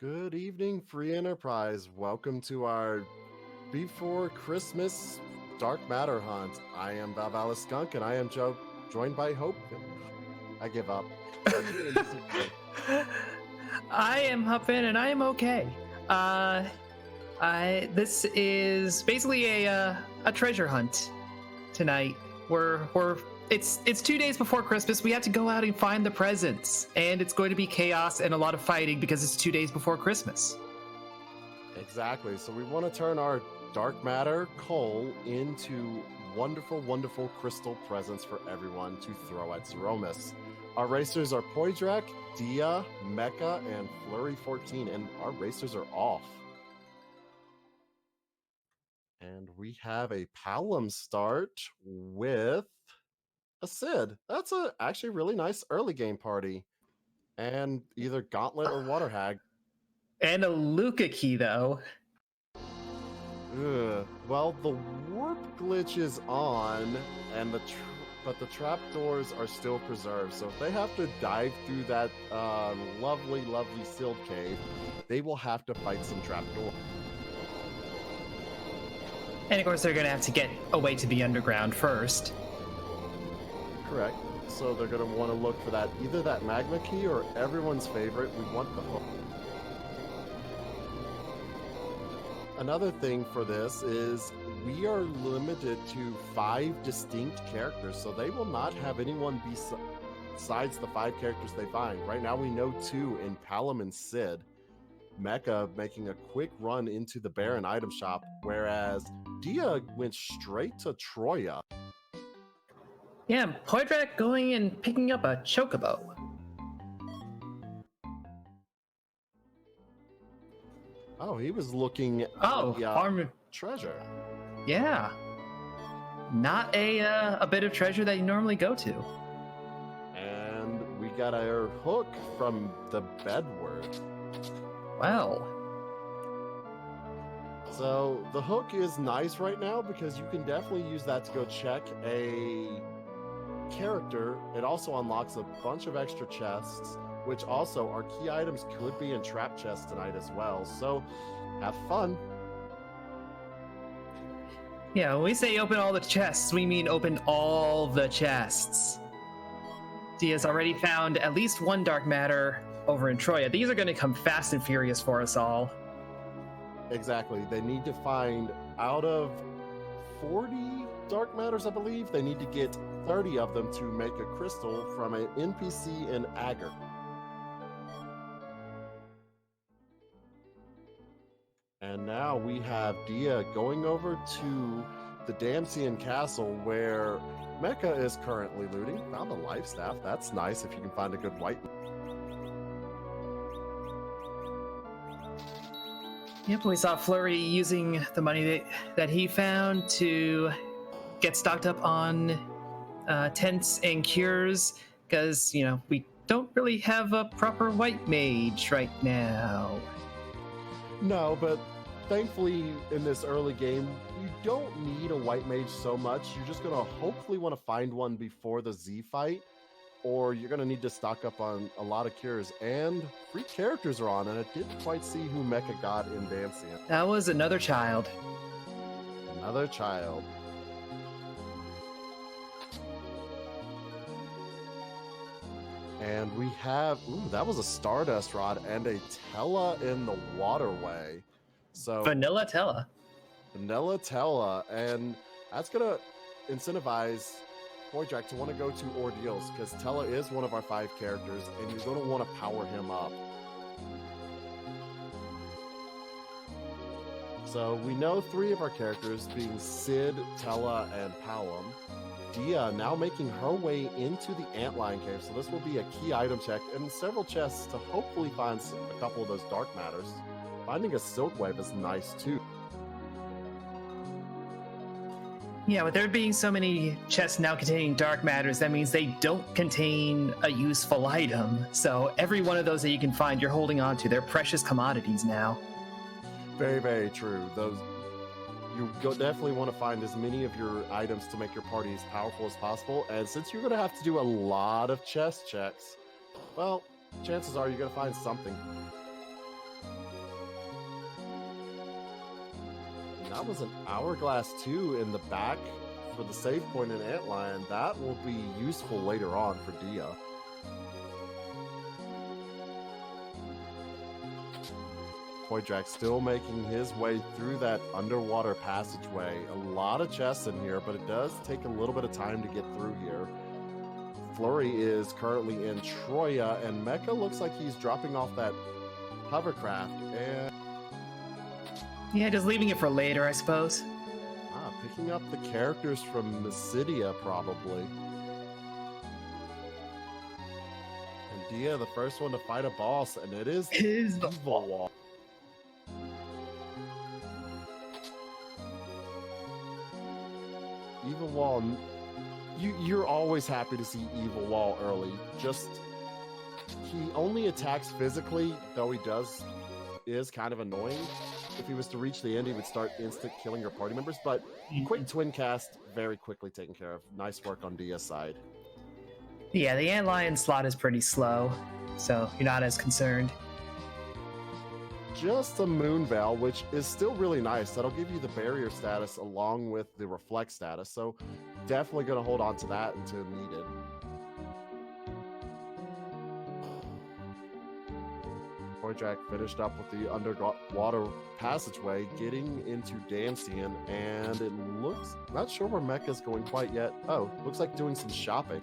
Good evening, Free Enterprise. Welcome to our Before Christmas Dark Matter Hunt. I am Valvallis Skunk, and I am joined by Hope. I give up. I am Huffin, and I am okay. This is basically a treasure hunt tonight. It's 2 days before Christmas. We have to go out and find the presents, and it's going to be chaos and a lot of fighting because it's 2 days before Christmas. Exactly. So we want to turn our dark matter coal into wonderful, wonderful crystal presents for everyone to throw at Zeromus. Our racers are Poidrak, Dia, Mecha, and Flurry14, and our racers are off. And we have a Palom start with a Sid. That's actually really nice early game party. And either Gauntlet or Water Hag. And a Luca key, though. Well, the warp glitch is on, and but the trapdoors are still preserved. So if they have to dive through that lovely, lovely sealed cave, they will have to fight some trapdoor. And of course, they're going to have to get away to the underground first. Correct. So they're going to want to look for that, either that magma key or everyone's favorite, we want the hook. Another thing for this is we are limited to 5 distinct characters, so they will not have anyone besides the 5 characters they find. Right now we know 2 in Palom and Sid. Mecha making a quick run into the Baron item shop, whereas Dia went straight to Troya. Yeah, Poidrak going and picking up a chocobo. Oh, he was looking at the treasure. Yeah. Not a bit of treasure that you normally go to. And we got our hook from the Bedward. Well. So the hook is nice right now because you can definitely use that to go check a character. It also unlocks a bunch of extra chests, which also our key items could be in trap chests tonight as well. So have fun. Yeah, when we say open all the chests, we mean open all the chests. Dia's already found at least 1 dark matter over in Troya. These are going to come fast and furious for us all. Exactly. They need to find, out of 40 dark matters, I believe, they need to get 30 of them to make a crystal from an NPC in Agar. And now we have Dia going over to the Damsian Castle where Mecha is currently looting. Found a life staff. That's nice if you can find a good white. Yep, we saw Flurry using the money that he found to get stocked up on tents and cures because, we don't really have a proper white mage right now. No, but thankfully in this early game, you don't need a white mage so much. You're just going to hopefully want to find one before the Z fight, or you're going to need to stock up on a lot of cures. And free characters are on, and I didn't quite see who Mecha got in Damsian. That was another child. Another child. And we have, that was a Stardust Rod and a Tella in the waterway. So Vanilla Tella. Vanilla Tella. And that's going to incentivize Poidrak to want to go to ordeals because Tella is one of our 5 characters and you're going to want to power him up. So we know 3 of our characters being Sid, Tella, and Palom. Dia now making her way into the Antlion Cave, so this will be a key item check and several chests to hopefully find a couple of those dark matters. Finding a silk wave is nice too. Yeah, with there being so many chests now containing dark matters, that means they don't contain a useful item. So every one of those that you can find, you're holding on to. They're precious commodities now. Very, very true. You definitely want to find as many of your items to make your party as powerful as possible. And since you're going to have to do a lot of chest checks, well, chances are you're going to find something. That was an hourglass too in the back for the save point in Antlion. That will be useful later on for Dia. Poydrak still making his way through that underwater passageway. A lot of chests in here, but it does take a little bit of time to get through here. Flurry is currently in Troya, and Mecha looks like he's dropping off that hovercraft. And Yeah, just leaving it for later, I suppose. Picking up the characters from Mysidia, probably. And Dia, the first one to fight a boss, and it is Evil Wall. Evil Wall, you're always happy to see Evil Wall early. Just, he only attacks physically, though he is kind of annoying. If he was to reach the end, he would start instant killing your party members, but quick twin cast, very quickly taken care of. Nice work on Dia's side. Yeah, the Antlion slot is pretty slow, so you're not as concerned. Just a Moon Veil, which is still really nice. That'll give you the barrier status along with the reflect status, so definitely going to hold on to that until needed. Poydrak finished up with the underwater passageway, getting into Damsian, and it looks, not sure where Mecha's going quite yet. Oh, looks like doing some shopping.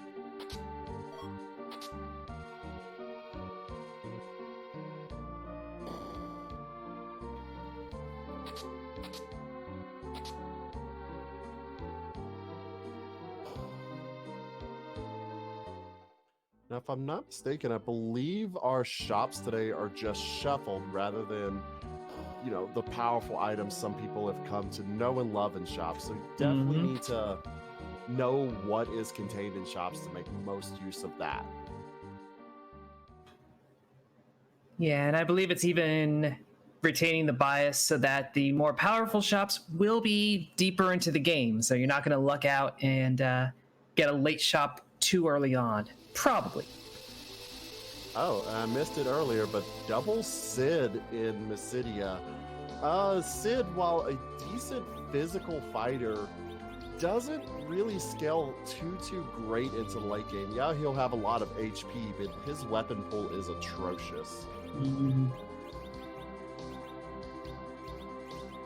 Now, if I'm not mistaken, I believe our shops today are just shuffled rather than, the powerful items some people have come to know and love in shops. So you definitely need to know what is contained in shops to make most use of that. Yeah, and I believe it's even retaining the bias so that the more powerful shops will be deeper into the game. So you're not going to luck out and get a late shop too early on. Probably. Oh, I missed it earlier, but double Sid in Mysidia. Sid, while a decent physical fighter, doesn't really scale too great into the late game. Yeah, he'll have a lot of HP, but his weapon pool is atrocious.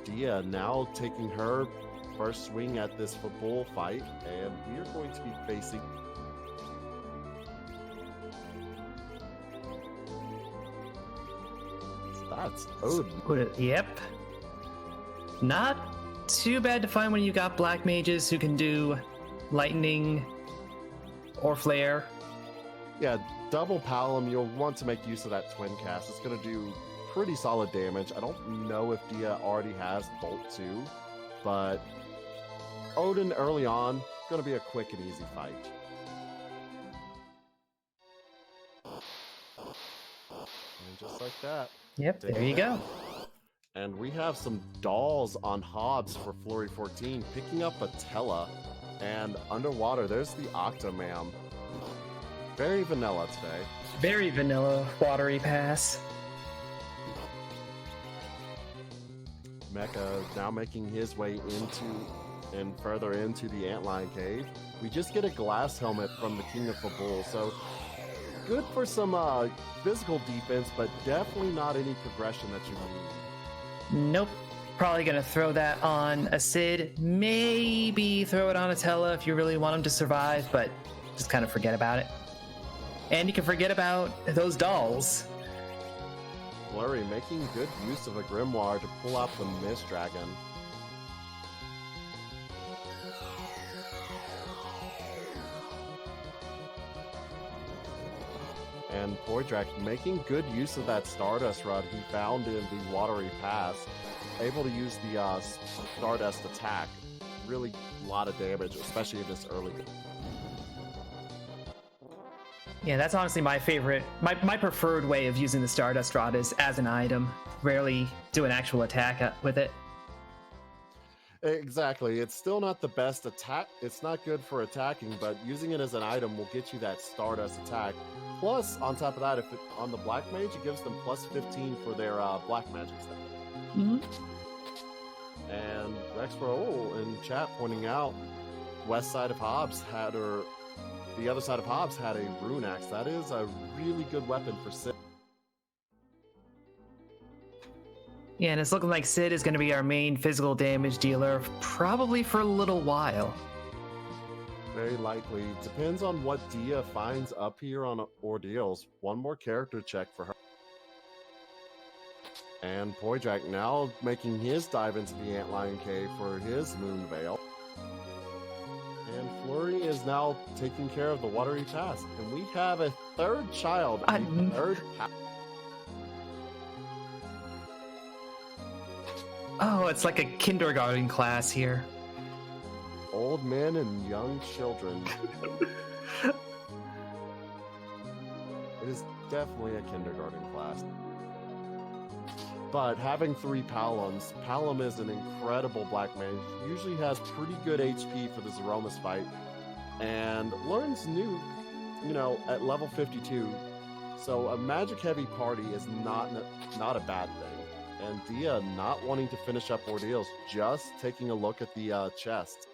Dia now taking her first swing at this football fight, and we are going to be facing that's Odin. Yep. Not too bad to find when you got black mages who can do lightning or flare. Yeah, double Palom, you'll want to make use of that twin cast. It's going to do pretty solid damage. I don't know if Dia already has Bolt 2, but Odin early on, going to be a quick and easy fight. And just like that. Yep, there you go. And we have some dolls on Hobbs for Flurry 14, picking up a Tella. And underwater, there's the Octomam. Very vanilla today. Very vanilla, watery pass. Mecha now making his way into and further into the Antlion Cave. We just get a glass helmet from the King of the Bull, so good for some physical defense, but definitely not any progression that you need. Nope. Probably going to throw that on a Sid. Maybe throw it on a Tella if you really want him to survive, but just kind of forget about it. And you can forget about those dolls. Flurry making good use of a Grimoire to pull out the Mist Dragon. And Poydrak making good use of that Stardust Rod he found in the Watery Pass. Able to use the Stardust attack. Really a lot of damage, especially in this early game. Yeah, that's honestly my favorite. My preferred way of using the Stardust Rod is as an item. Rarely do an actual attack with it. Exactly. It's still not the best attack. It's not good for attacking, but using it as an item will get you that Stardust attack. Plus, on top of that, if on the Black Mage, it gives them plus 15 for their Black Magic stuff. Mm-hmm. And And Rexbro in chat pointing out west side of Hobbs had, or the other side of Hobbs had a rune axe. That is a really good weapon for Sid. Yeah, and it's looking like Sid is going to be our main physical damage dealer, probably for a little while. Very likely. Depends on what Dia finds up here on Ordeals. One more character check for her. And Poijak now making his dive into the Antlion Cave for his Moon Veil. And Flurry is now taking care of the Watery Pass. And we have a third child, Oh, it's like a kindergarten class here. Old men and young children. It is definitely a kindergarten class. But having 3 Palums, Palom is an incredible black mage. Usually has pretty good HP for the Zeromus fight. And learns new, at level 52. So a magic heavy party is not a bad thing. And Dia not wanting to finish up Ordeals, just taking a look at the chest.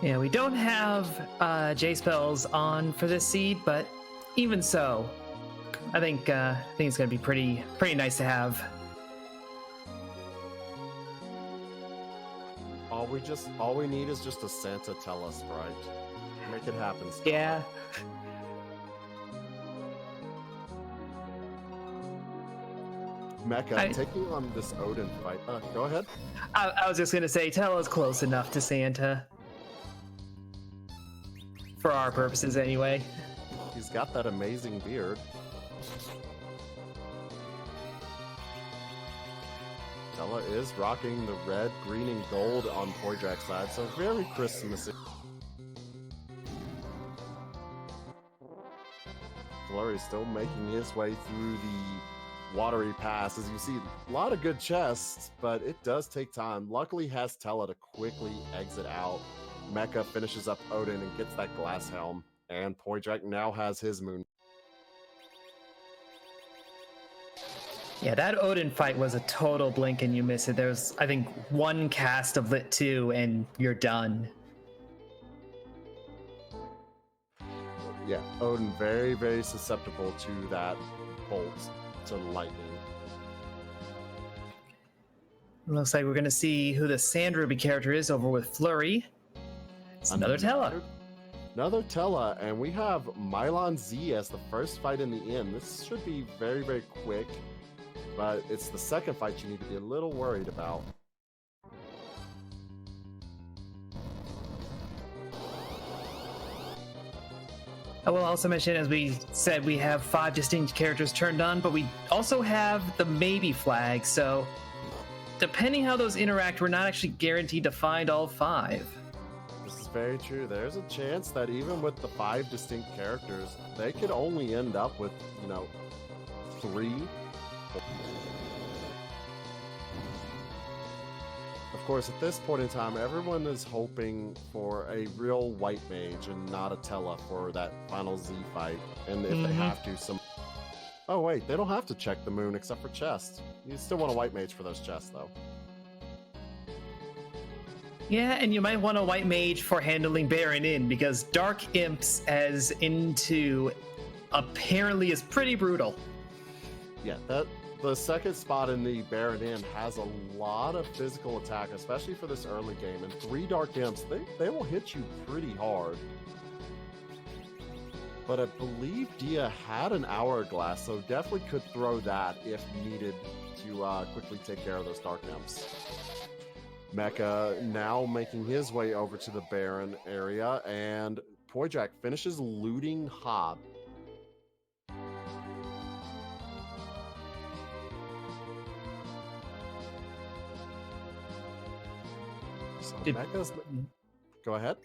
Yeah, we don't have J spells on for this seed, but even so, I think it's gonna be pretty nice to have. All we need is just a Santa tell us, right? Make it happen, Scott. Yeah. Mecha taking on this Odin fight. Go ahead. I was just gonna say, tell us close enough to Santa. For our purposes, anyway. He's got that amazing beard. Tella is rocking the red, green, and gold on Poijak's side, so very Christmassy. Flurry still making his way through the Watery Pass. As you see, a lot of good chests, but it does take time. Luckily has Tella to quickly exit out. Mecha finishes up Odin and gets that glass helm, and Poijak now has his moon. Yeah, that Odin fight was a total blink and you miss it. There was, I think, one cast of Lit 2 and you're done. Yeah, Odin very, very susceptible to that bolt, to lightning. Looks like we're going to see who the Sand Ruby character is over with Flurry. It's another Tella. Another Tella, and we have Mylon Z as the first fight in the inn. This should be very, very quick, but it's the second fight you need to be a little worried about. I will also mention, as we said, we have 5 distinct characters turned on, but we also have the maybe flag, so depending how those interact, we're not actually guaranteed to find all 5. This is very true. There's a chance that even with the 5 distinct characters, they could only end up with, 3. Of course, at this point in time, everyone is hoping for a real white mage and not a Tella for that final Z fight. And if they have to, Oh wait, they don't have to check the moon except for chest. You still want a white mage for those chests, though. Yeah, and you might want a white mage for handling Baron Inn, because Dark Imps as into apparently is pretty brutal. Yeah, the second spot in the Baron Inn has a lot of physical attack, especially for this early game. And 3 Dark Imps, they will hit you pretty hard. But I believe Dia had an Hourglass, so definitely could throw that if needed to quickly take care of those Dark Imps. Mecha now making his way over to the Baron area, and Poijak finishes looting Hob. So Mecha's... Go ahead.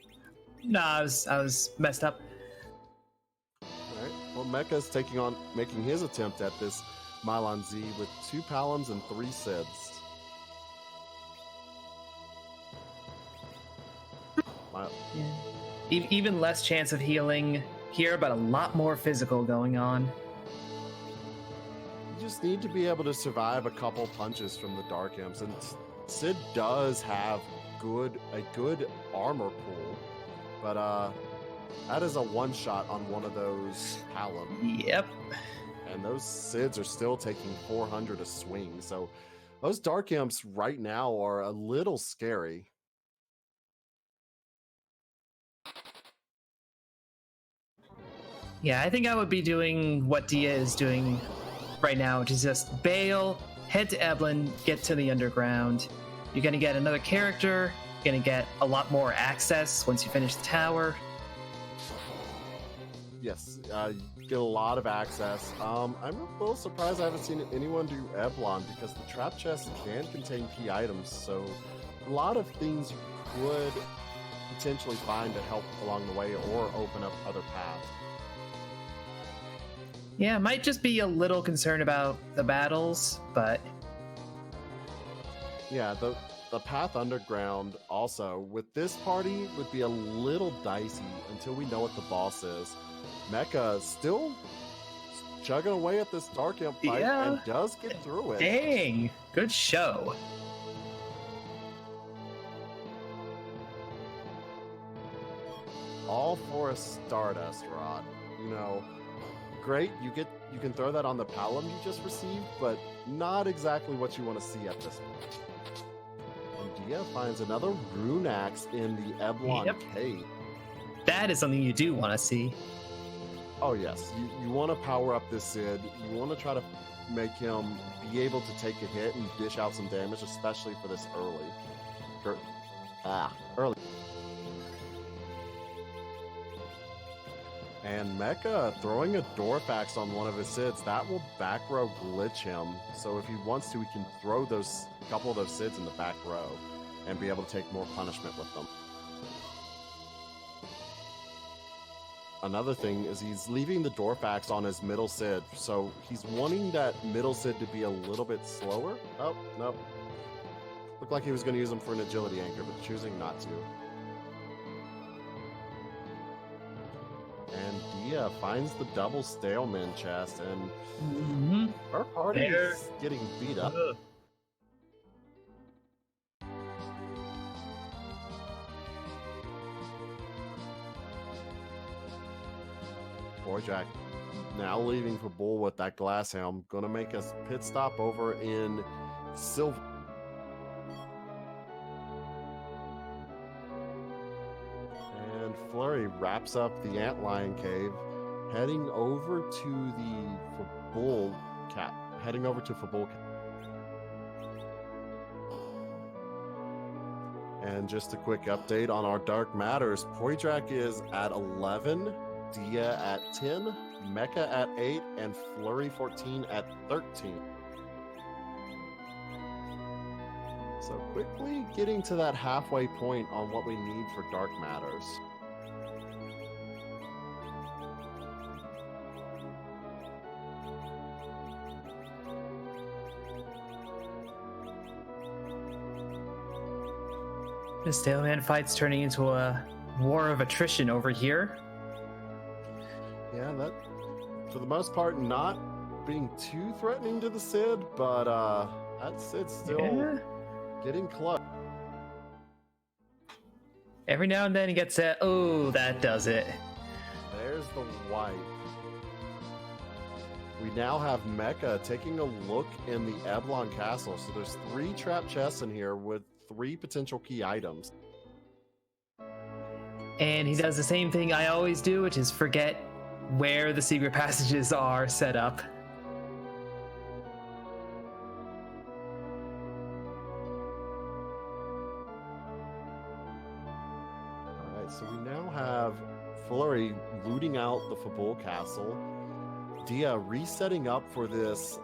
No, I was messed up. All right. Well, Mecha's making his attempt at this Mylon Z with 2 Palums and 3 Sids. Yeah. Even less chance of healing here, but a lot more physical going on. just need to be able to survive a couple punches from the Dark Imps, and Sid does have a good armor pool, but that is a one-shot on one of those Hallam. Yep. And those Sids are still taking 400 a swing, so those Dark Imps right now are a little scary. Yeah, I think I would be doing what Dia is doing right now, which is just bail, head to Eblin, get to the underground. You're going to get another character, you're going to get a lot more access once you finish the tower. Yes, you get a lot of access. I'm a little surprised I haven't seen anyone do Eblon, because the trap chest can contain key items, so a lot of things you could potentially find to help along the way or open up other paths. Yeah, might just be a little concerned about the battles, but yeah, the path underground also with this party would be a little dicey until we know what the boss is. Mecha still chugging away at this Dark Imp fight and does get through it. Dang, good show. All for a Stardust Rod. You know, great, you can throw that on the Palom you just received, but not exactly what you want to see at this point. And Dia finds another rune axe in the Eblon Cave. That is something you do want to see. Oh yes, you want to power up this Sid. You want to try to make him be able to take a hit and dish out some damage, especially for this early. And Mecha throwing a Dorfax on one of his Sids, that will back row glitch him. So if he wants to, he can throw a couple of those Sids in the back row and be able to take more punishment with them. Another thing is he's leaving the Dorfax on his middle Sid, so he's wanting that middle Sid to be a little bit slower. Oh, no. Looked like he was going to use him for an agility anchor, but choosing not to. And Dia finds the double Staleman chest, and her party is getting beat up. Boyjack now leaving for Bull with that glass helm, gonna make a pit stop over in Silver. And Flurry wraps up the Antlion Cave, heading over to the Fabul Cat. Heading over to Fabul Cat. And just a quick update on our Dark Matters. Poydrak is at 11. Dia at 10, Mecha at 8, and Flurry 14 at 13. So quickly getting to that halfway point on what we need for Dark Matters. This Staleman fight's turning into a war of attrition over here. Yeah, that, for the most part, not being too threatening to the Sid, but that Sid's still getting close. Every now and then he gets a, oh, that does it. There's the wipe. We now have Mecha taking a look in the Eblon Castle. So there's 3 trap chests in here with 3 potential key items. And he does the same thing I always do, which is forget where the secret passages are set up. Alright, so we now have Flurry looting out the Fabul Castle. Dia resetting up for this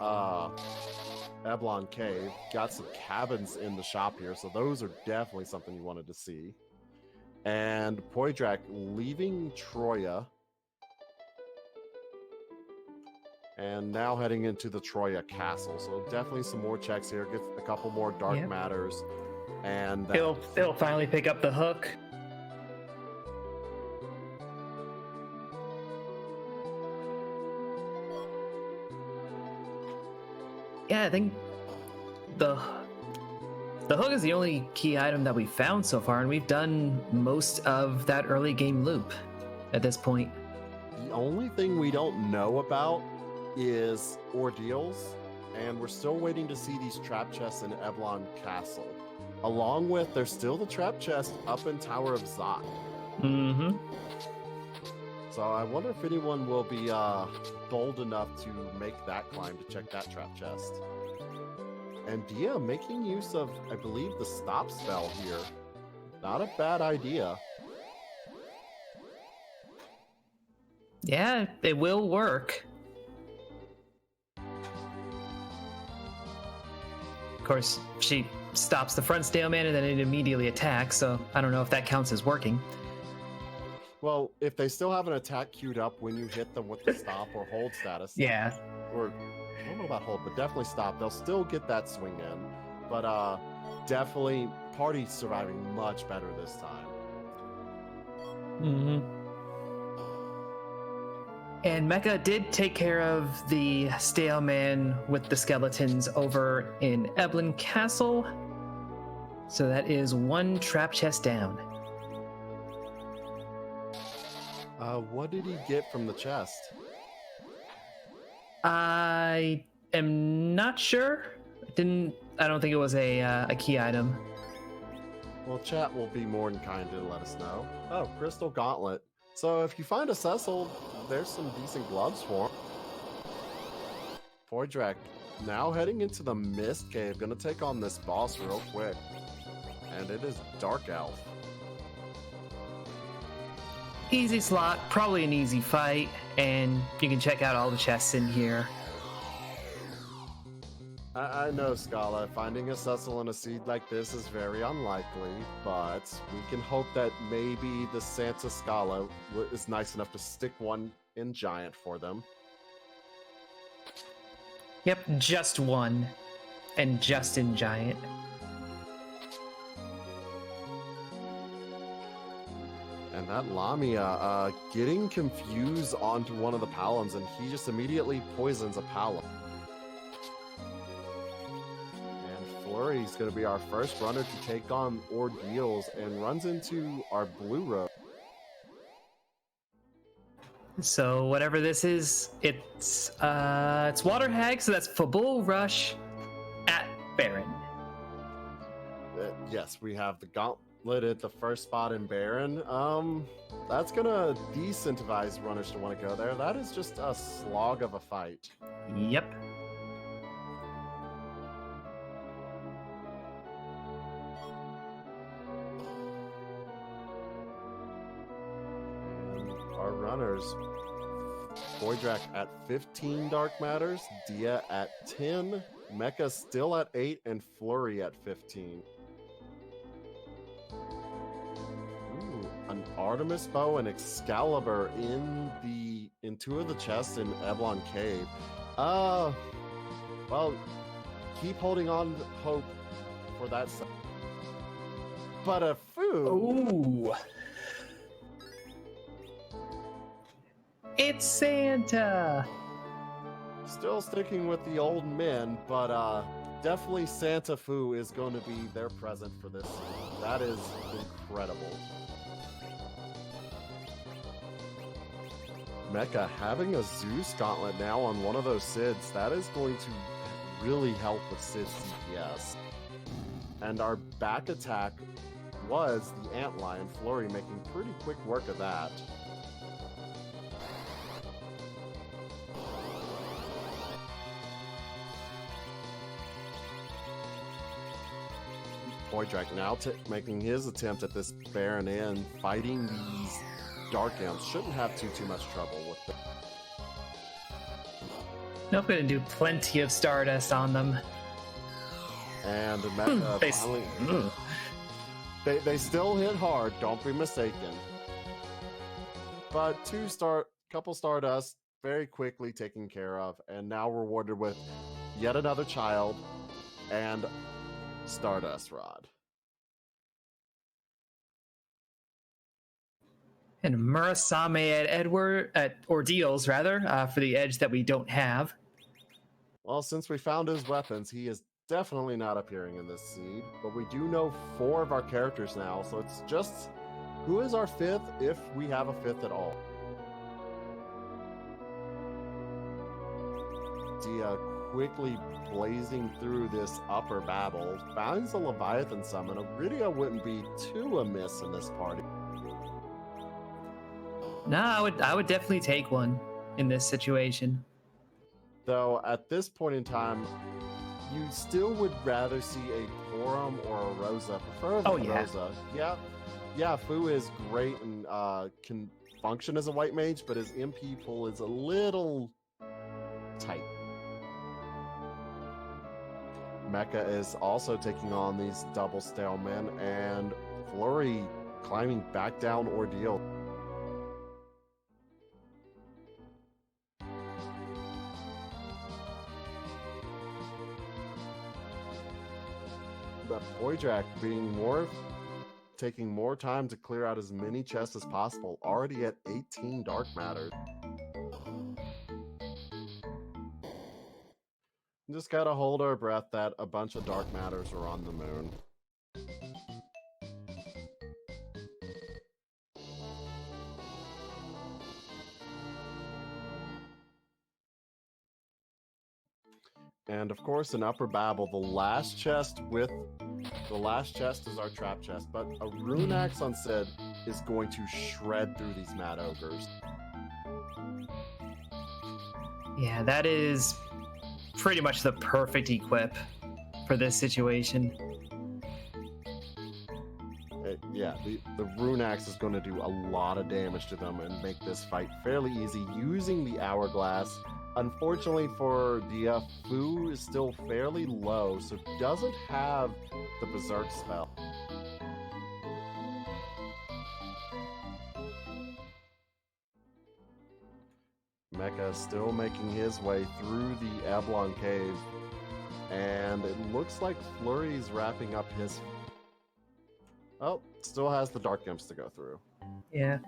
Eblon Cave. Got some cabins in the shop here, so those are definitely something you wanted to see. And Poydrak leaving Troya. And now heading into the Troya Castle. So definitely some more checks here. Get a couple more Dark Matters. And He'll finally pick up the hook. Yeah, I think the the hook is the only key item that we found so far, and we've done most of that early game loop at this point. The only thing we don't know about is ordeals, and we're still waiting to see these trap chests in Eblon Castle. Along with, there's still the trap chest up in Tower of Zot. Mm-hmm. So I wonder if anyone will be bold enough to make that climb to check that trap chest. And yeah, making use of, I believe, the stop spell here. Not a bad idea. Yeah, it will work. Of course, she stops the front stalemate and then it immediately attacks, so I don't know if that counts as working. Well, if they still have an attack queued up when you hit them with the stop or hold status. Yeah. Or, I don't know about hold, but definitely stop. They'll still get that swing in. But definitely, party surviving much better this time. Mm-hmm. And Mecha did take care of the Staleman with the skeletons over in Eblin Castle. So that is one trap chest down. What did he get from the chest? I am not sure. I don't think it was a key item. Well, chat will be more than kind to let us know. Oh, Crystal Gauntlet. So if you find a Cecil, there's some decent gloves for him. Voidrak now heading into the Mist Cave, gonna take on this boss real quick. And it is Dark Elf. Easy slot, probably an easy fight, and you can check out all the chests in here. I know, Scala, finding a Cecil in a seed like this is very unlikely, but we can hope that maybe the Santa Scala is nice enough to stick one in Giant for them. Yep, just one. And just in Giant. And that Lamia getting confused onto one of the Palins, and he just immediately poisons a Palin. And Flurry's going to be our first runner to take on Ordeals and runs into our Blue Road. So whatever this is, it's Water Hag, so that's Fabul Rush at Baron. Yes, we have the Gauntlet at the first spot in Baron. That's gonna decentivize runners to want to go there. That is just a slog of a fight. Yep. Our runners, Voidrak at 15 Dark Matters, Dia at 10, Mecha still at 8, and Flurry at 15. Ooh, an Artemis bow and Excalibur in two of the chests in Eblon Cave. Well, keep holding on to hope for that. But a food. Ooh. It's Santa! Still sticking with the old men, but definitely Santa Fu is going to be their present for this scene. That is incredible. Mecha having a Zeus Gauntlet now on one of those Sids, that is going to really help with Sid's CPS. And our back attack was the Antlion Flurry, making pretty quick work of that. Voidrak now making his attempt at this Baron Inn, fighting these Dark Imps. Shouldn't have too much trouble with them. Nope, gonna do plenty of Stardust on them. And Mecha finally... They still hit hard, don't be mistaken. But couple Stardust very quickly taken care of, and now rewarded with yet another child and Stardust Rod. And Murasame at Ordeals, rather, for the edge that we don't have. Well, since we found his weapons, he is definitely not appearing in this seed, but we do know 4 of our characters now, so it's just who is our 5th if we have a 5th at all. Dia quickly blazing through this upper battle, finds the Leviathan summon. Iridia wouldn't be too amiss in this party. No, I would definitely take one in this situation. Though at this point in time, you still would rather see a Porum or a Rosa, preferably Rosa. Yeah, Fu is great and can function as a white mage, but his MP pull is a little tight. Mecha is also taking on these double Stalemen, and Flurry climbing back down Ordeal. But Boydrak taking more time to clear out as many chests as possible, already at 18 dark matter. Just gotta hold our breath that a bunch of dark matters are on the moon. And of course, in Upper Babel, the last chest is our trap chest, but a rune axe on Sid is going to shred through these mad ogres. Yeah, that is pretty much the perfect equip for this situation. The rune axe is going to do a lot of damage to them and make this fight fairly easy using the hourglass. Unfortunately for Dia, Fu is still fairly low, so doesn't have the berserk spell. Mecha is still making his way through the Ablon Cave, and it looks like Flurry's wrapping up his... Oh, still has the Dark Imps to go through. Yeah.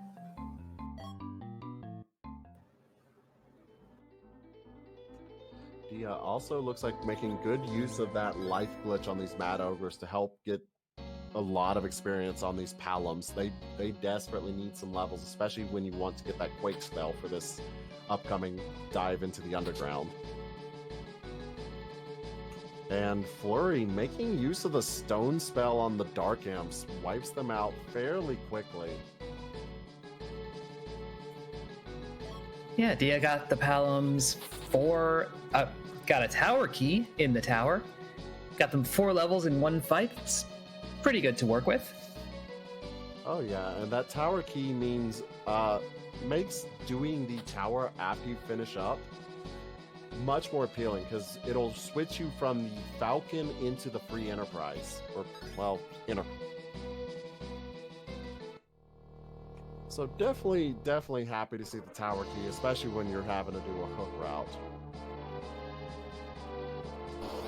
Dia also looks like making good use of that life glitch on these Mad Ogres to help get a lot of experience on these Palums. They desperately need some levels, especially when you want to get that Quake spell for this upcoming dive into the underground. And Flurry making use of the stone spell on the Dark Imps wipes them out fairly quickly. Yeah, Dia got the Palums got a tower key in the tower. Got them 4 levels in one fight. It's pretty good to work with. Oh yeah, and that tower key means makes doing the tower after you finish up much more appealing, because it'll switch you from the Falcon into the free Enterprise, or well, So definitely happy to see the tower key, especially when you're having to do a hook route.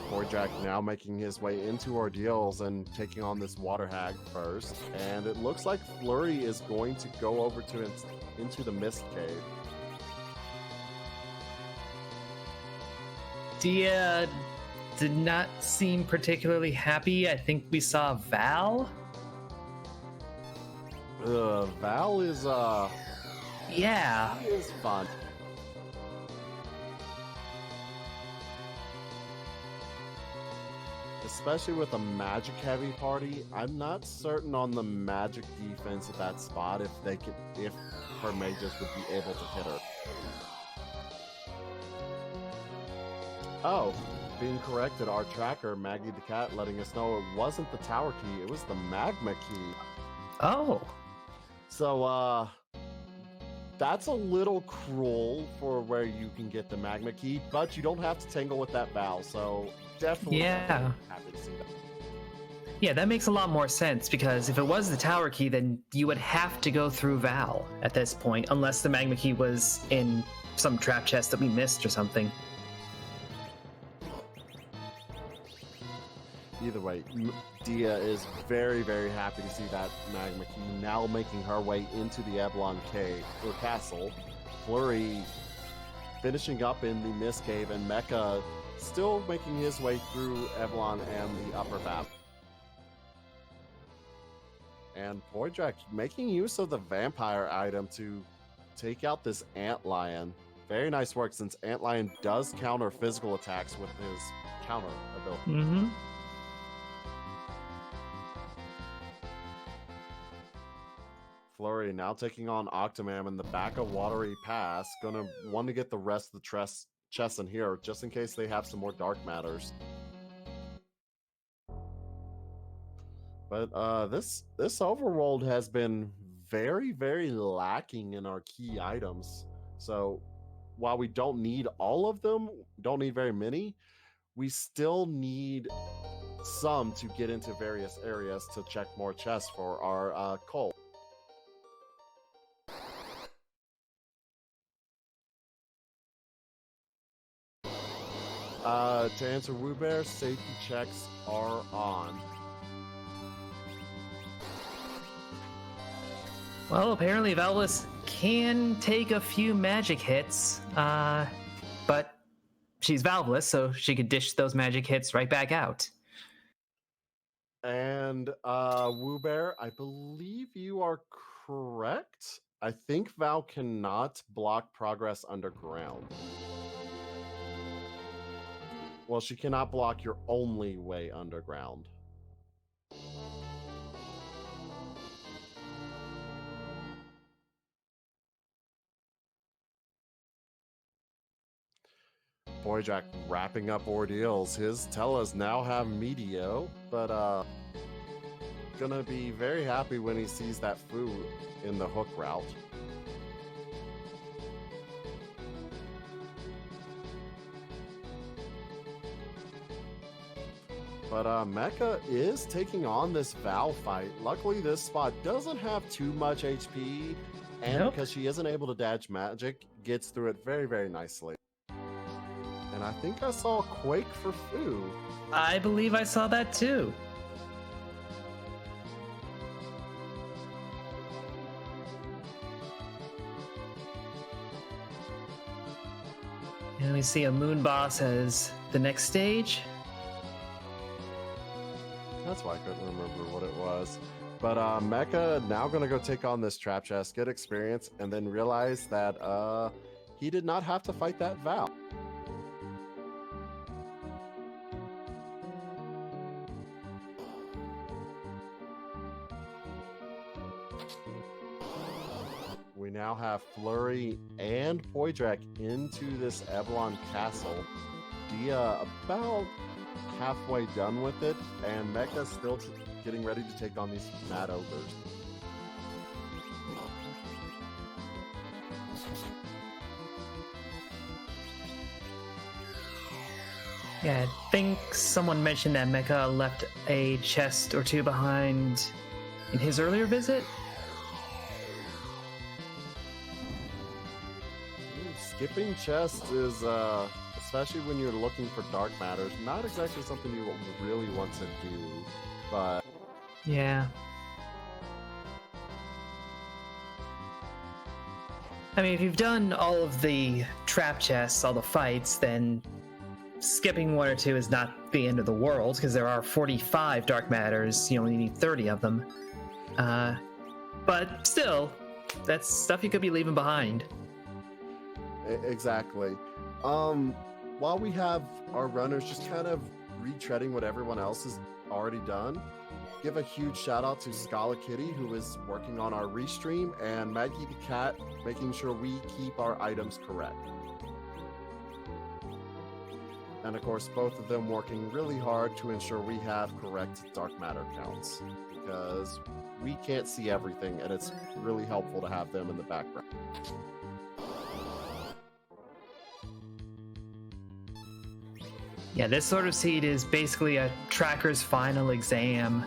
Boydrak now making his way into Ordeals and taking on this Water Hag first, and it looks like Flurry is going to go over to into the Mist Cave. Dia did not seem particularly happy. I think we saw Val. Val is Yeah. he is fun. Especially with a magic heavy party, I'm not certain on the magic defense at that spot if her mages would be able to hit her. Oh, being corrected, our tracker, Maggie the Cat, letting us know it wasn't the tower key, it was the magma key. Oh. So, that's a little cruel for where you can get the magma key, but you don't have to tangle with that Val, so definitely happy to see that. Yeah, that makes a lot more sense, because if it was the tower key, then you would have to go through Val at this point, unless the magma key was in some trap chest that we missed or something. Either way, Dia is very, very happy to see that magma key now making her way into the Ablon Cave, or castle. Flurry finishing up in the Mist Cave, and Mecha still making his way through Evelyn and the upper map. And Poydrak making use of the vampire item to take out this antlion. Very nice work, since antlion does counter physical attacks with his counter ability. Mm-hmm. Flurry now taking on Octomam in the back of Watery Pass. Gonna want to get the rest of the chests in here, just in case they have some more dark matters. But this overworld has been very, very lacking in our key items. So while we don't need all of them, don't need very many, we still need some to get into various areas to check more chests for our cult. To answer Woobear, safety checks are on. Well, apparently Valvis can take a few magic hits, but she's valveless, so she could dish those magic hits right back out. And Woobear, I believe you are correct. I think Val cannot block progress underground. Well, she cannot block your only way underground. Boyjack wrapping up ordeals. His Tellas now have Medio, but gonna be very happy when he sees that food in the hook route. But Mecha is taking on this Val fight. Luckily, this spot doesn't have too much HP, and because she isn't able to dodge magic, gets through it very, very nicely. And I think I saw a Quake for Fu. I believe I saw that too. And we see a Moon Boss as the next stage. That's why I couldn't remember what it was. But Mecha now going to go take on this trap chest, get experience, and then realize that he did not have to fight that Val. We now have Flurry and Poydrak into this Eblon castle. Dia about halfway done with it, and Mecha's still getting ready to take on these mad ogres. Yeah, I think someone mentioned that Mecha left a chest or two behind in his earlier visit. Skipping chests is, especially when you're looking for dark matters, not exactly something you really want to do, but... Yeah. I mean, if you've done all of the trap chests, all the fights, then skipping one or two is not the end of the world, because there are 45 dark matters. You only need 30 of them. But still, that's stuff you could be leaving behind. Exactly. While we have our runners just kind of retreading what everyone else has already done, give a huge shout out to Scala Kitty, who is working on our restream, and Maggie the Cat, making sure we keep our items correct. And of course, both of them working really hard to ensure we have correct dark matter counts, because we can't see everything, and it's really helpful to have them in the background. Yeah, this sort of seed is basically a tracker's final exam.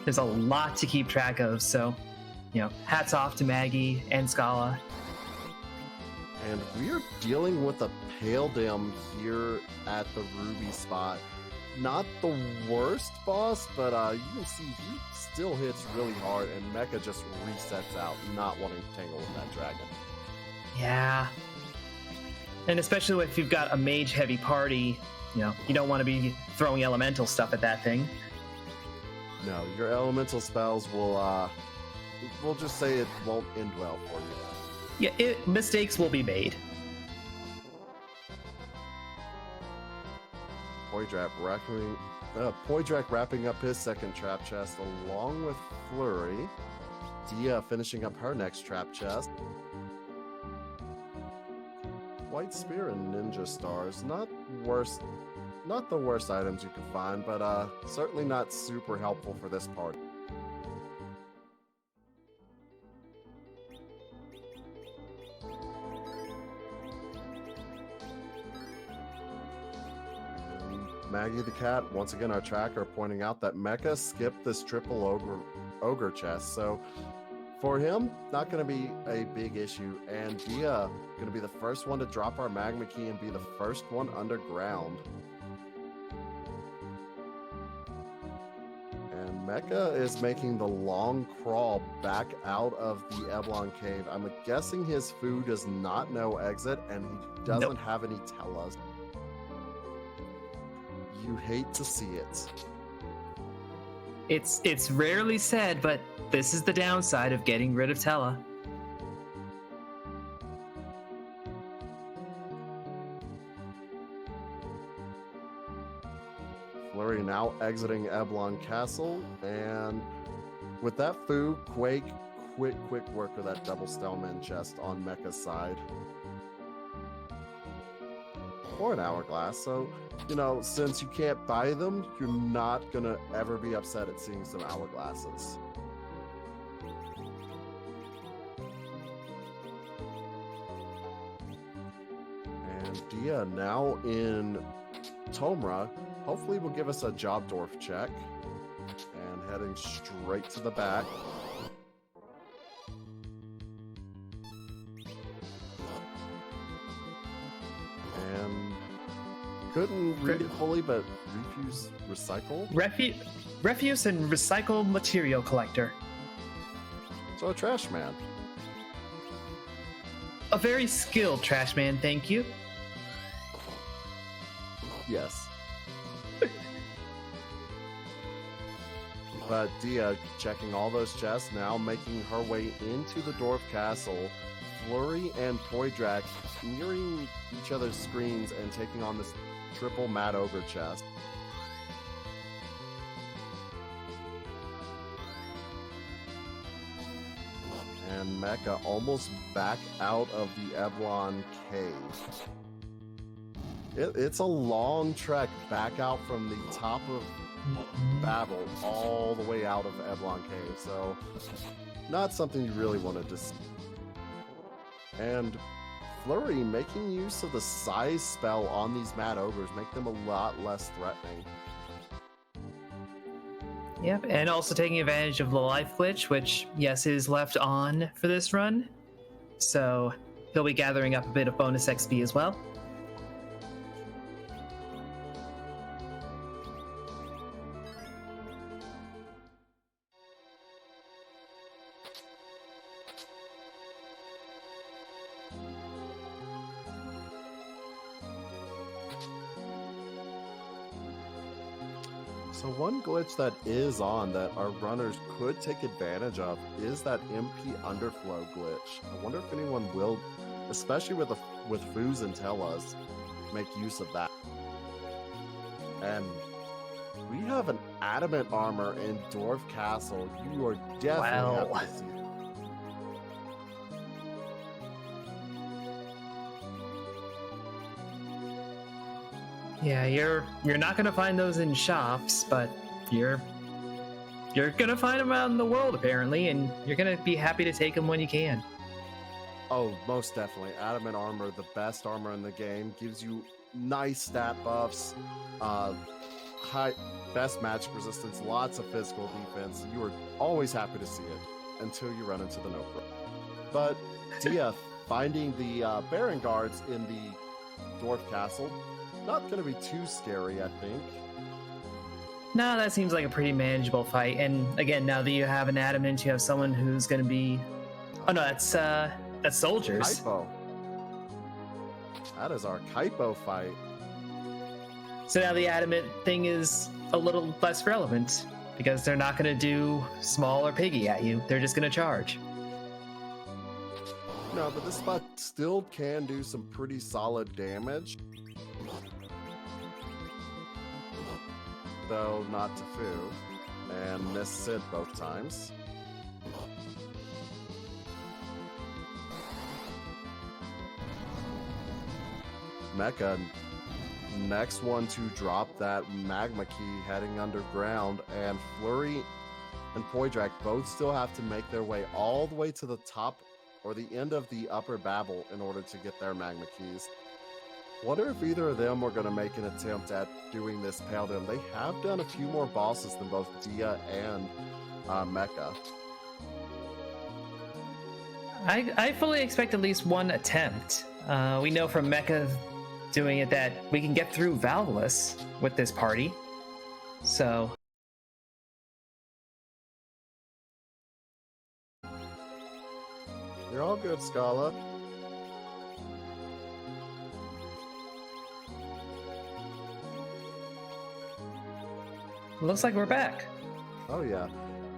There's a lot to keep track of, so, hats off to Maggie and Scala. And we're dealing with a Pale Dim here at the Ruby spot. Not the worst boss, but you can see he still hits really hard, and Mecha just resets out, not wanting to tangle with that dragon. Yeah. And especially if you've got a mage-heavy party, you don't want to be throwing elemental stuff at that thing. No, your elemental spells will, we'll just say it won't end well for you. Yeah, mistakes will be made. Poydrak wrapping up his second trap chest along with Flurry. Dia finishing up her next trap chest. White Spear and Ninja Stars, not the worst items you can find, but certainly not super helpful for this party. Maggie the Cat, once again our tracker, pointing out that Mecha skipped this triple ogre chest, so for him, not going to be a big issue, and Dia going to be the first one to drop our magma key and be the first one underground. And Mecha is making the long crawl back out of the Eblon cave. I'm guessing his food does not know exit, and he doesn't have any Tellas. You hate to see it. It's rarely said, but this is the downside of getting rid of Tella. Flurry now exiting Eblon Castle, and with that Fu, Quake, quick work of that double Stellman chest on Mecha's side. Or an Hourglass, so, since you can't buy them, you're not gonna ever be upset at seeing some Hourglasses. And Dia now in Tomra, hopefully will give us a Job Dwarf check. And heading straight to the back. And couldn't read it fully, but refuse recycle? Refuse and recycle material collector. So a trash man. A very skilled trash man, thank you. Yes. But Dia checking all those chests, now making her way into the Dwarf Castle. Flurry and Poydrak mirroring each other's screens and taking on this triple Mad Ogre chest. And Mecha almost back out of the Eblon cave. It's a long trek back out from the top of Babel all the way out of Eblon cave, so not something you really wanted to see. And Flurry making use of the size spell on these Mad Ogres, make them a lot less threatening. Yep, and also taking advantage of the life glitch, which, yes, is left on for this run. So he'll be gathering up a bit of bonus XP as well. So one glitch that is on that our runners could take advantage of is that MP underflow glitch. I wonder if anyone will, especially with Foos and Tellas, make use of that. And we have an adamant armor in Dwarf Castle. You are definitely happy to see that. Yeah, you're not gonna find those in shops, but you're gonna find them out in the world apparently, and you're gonna be happy to take them when you can. Oh, most definitely. Adamant armor, the best armor in the game, gives you nice stat buffs, high best magic resistance, lots of physical defense. You are always happy to see it until you run into the notebook. But Dia finding the Baron guards in the Dwarf Castle. Not going to be too scary, I think. No, that seems like a pretty manageable fight. And again, now that you have an adamant, you have someone who's going to be... Oh no, that's soldiers. Typo. That is our Kaipo fight. So now the adamant thing is a little less relevant because they're not going to do small or piggy at you. They're just going to charge. No, but this spot still can do some pretty solid damage. Though not to Fu. And miss Sid both times. Mecha, next one to drop that magma key heading underground, and Flurry and Poydrak both still have to make their way all the way to the top or the end of the upper Babel in order to get their magma keys. Wonder if either of them are going to make an attempt at doing this Paladin. They have done a few more bosses than both Dia and Mecha. I fully expect at least one attempt. We know from Mecha doing it that we can get through Valveless with this party. So you're all good, Scala. looks like we're back. Oh yeah,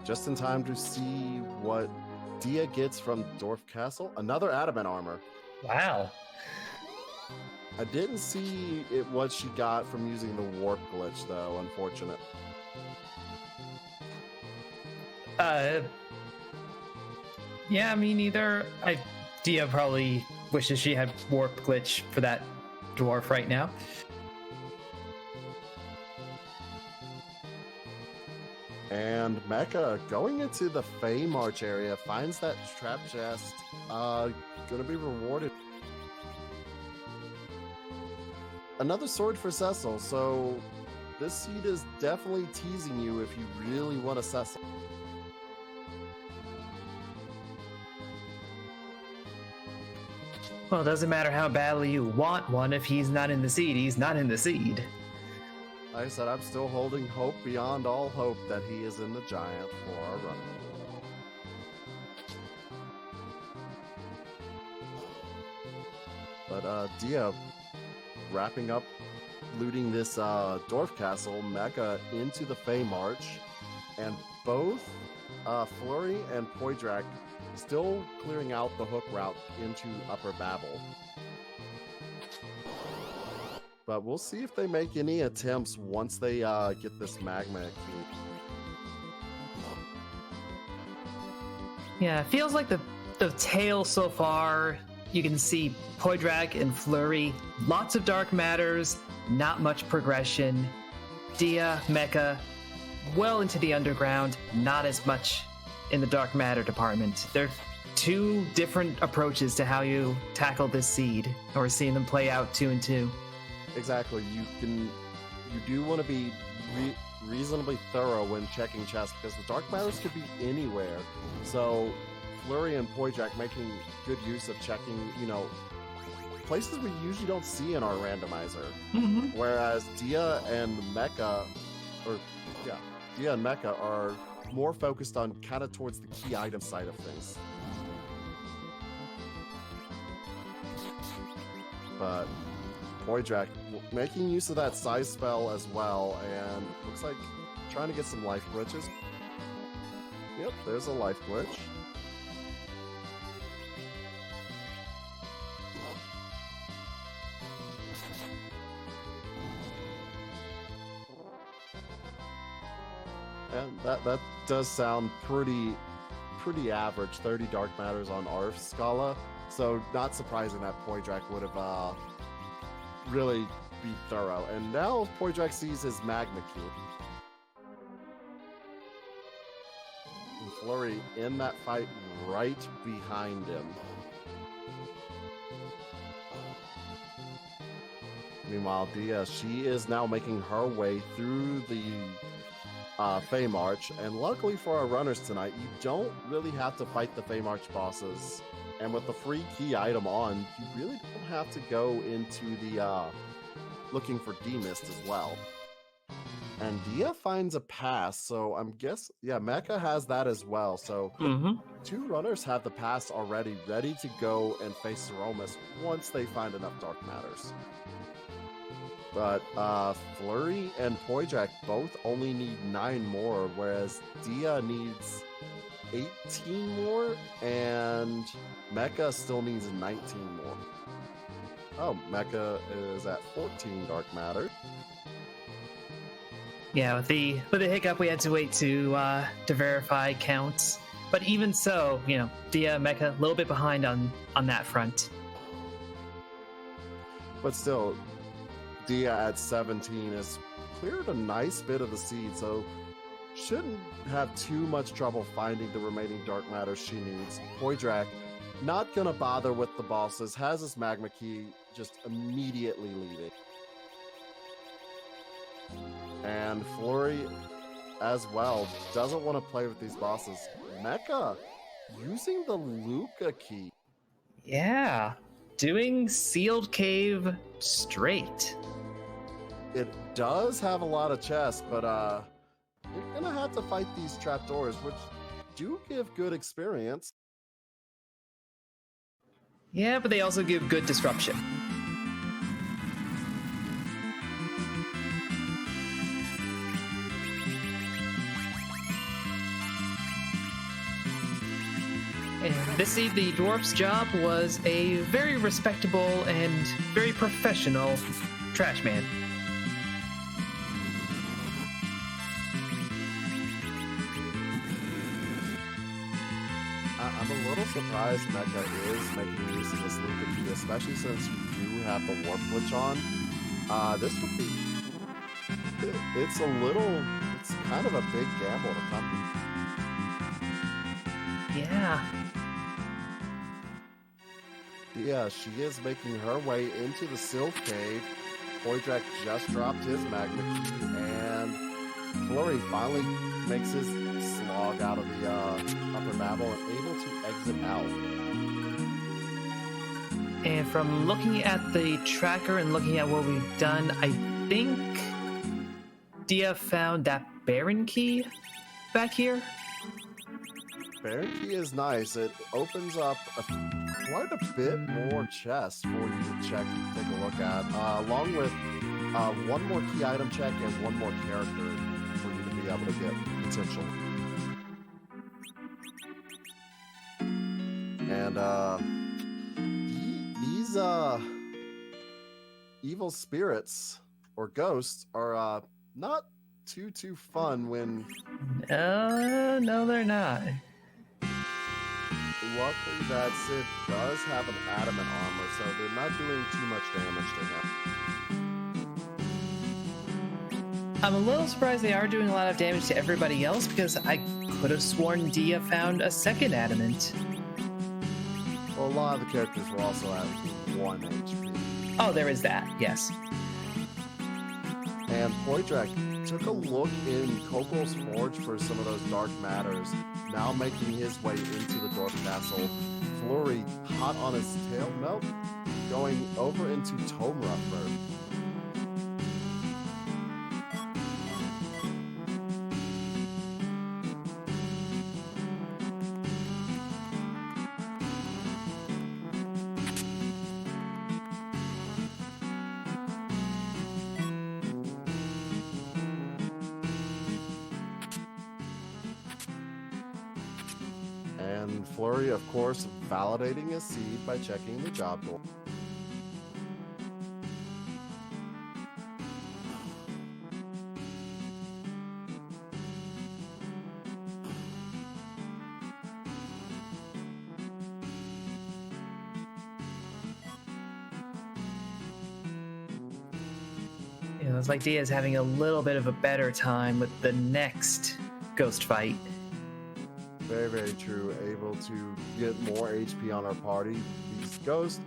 just in time to see what Dia gets from Dwarf Castle. Another adamant armor. Wow. I didn't see what she got from using the warp glitch, though. Unfortunate. Yeah, me neither. Dia probably wishes she had warp glitch for that dwarf right now. And Mecha, going into the Fey March area, finds that trap chest gonna be rewarded. Another sword for Cecil, so this seed is definitely teasing you if you really want a Cecil. Well, it doesn't matter how badly you want one. If he's not in the seed, he's not in the seed. Like I said, I'm still holding hope beyond all hope that he is in the giant for our run. But Dia, wrapping up looting this Dwarf Castle, Mecha into the Fey March, and both Flurry and Poydrak still clearing out the hook route into Upper Babel. But we'll see if they make any attempts once they get this magma key. Yeah, it feels like the tale so far, you can see Poydrak and Flurry, lots of dark matters, not much progression. Dia, Mecha, well into the underground, not as much in the dark matter department. They're two different approaches to how you tackle this seed, or seeing them play out 2 and 2. Exactly. You do want to be reasonably thorough when checking chests, because the dark matters could be anywhere. So Flurry and Poydrak making good use of checking, places we usually don't see in our randomizer. Mm-hmm. Whereas Dia and Mecha are more focused on kind of towards the key item side of things. But Poydrak making use of that size spell as well, and looks like trying to get some life glitches. Yep, there's a life glitch. And that does sound pretty average. 30 dark matters on Arf Scala, so not surprising that Poydrak would have really be thorough. And now Poydrak sees his magma key. And Flurry in that fight right behind him. Meanwhile, Dia, she is now making her way through the Fey March, and luckily for our runners tonight, you don't really have to fight the Fey March bosses. And with the free key item on, you really don't have to go into the looking for D-Mist as well. And Dia finds a pass, so I'm yeah, Mecha has that as well. So Mm-hmm. two runners have the pass already, ready to go and face Ceromus once they find enough dark matters. But Flurry and Poidrak both only need 9 more, whereas Dia needs 18 more, and Mecha still needs 19 more. Oh, Mecha is at 14 dark matter. Yeah, with the hiccup, we had to wait to verify counts. But even so, Dia, Mecha, a little bit behind on that front. But still, Dia at 17 has cleared a nice bit of the seed, so shouldn't have too much trouble finding the remaining dark matter she needs. Poidrak, not gonna bother with the bosses, has his magma key, just immediately leaving. And Flurry as well doesn't want to play with these bosses. Mecha using the Luca key. Yeah, doing Sealed Cave straight. It does have a lot of chests, but you're gonna have to fight these trapdoors, which do give good experience. Yeah, but they also give good disruption. And this seed, the dwarf's job was a very respectable and very professional trash man. I'm a little surprised Mecha is making use of this Luca key, especially since you do have the warp glitch on. This would be... It's kind of a big gamble to come. Yeah. Yeah, she is making her way into the Sylph Cave. Poidrak just dropped his magma key, and Flurry finally makes his slog out of the upper babble and able to exit out. And from looking at the tracker and looking at what we've done, I think Dia found that Baron key back here. Baron key is nice. It opens up quite a bit more chests for you to check and take a look at, along with one more key item check and one more character for you to be able to get potential. And these evil spirits or ghosts are not too fun when... No, they're not. Luckily, that Sid does have an adamant armor, so they're not doing too much damage to him. I'm a little surprised they are doing a lot of damage to everybody else, because I could have sworn Dia found a second adamant. Well, a lot of the characters were also at 1 HP. Oh, there is that, yes. And Poidrak took a look in Kokol's Forge for some of those dark matters, now making his way into the Dwarf Castle. Flurry, hot on his tail, going over into Tomruffler. And Flurry, of course, validating his seed by checking the job door. It's like Dia's having a little bit of a better time with the next ghost fight. Very, very true. Able to get more HP on our party. These ghosts,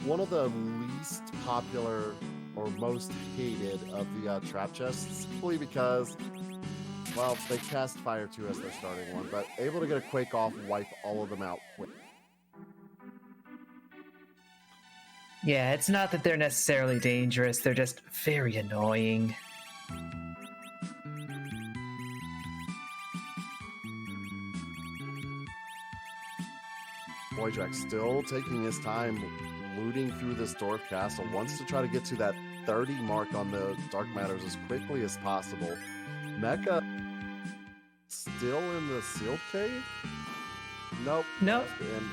one of the least popular or most hated of the trap chests, simply because, well, they cast Fire 2 as their starting one, but able to get a Quake off, wipe all of them out quick. Yeah, it's not that they're necessarily dangerous, they're just very annoying. Boydrak still taking his time looting through this dwarf castle, wants to try to get to that 30 mark on the dark matters as quickly as possible. Mecha still in the sealed cave? Nope. Nope. And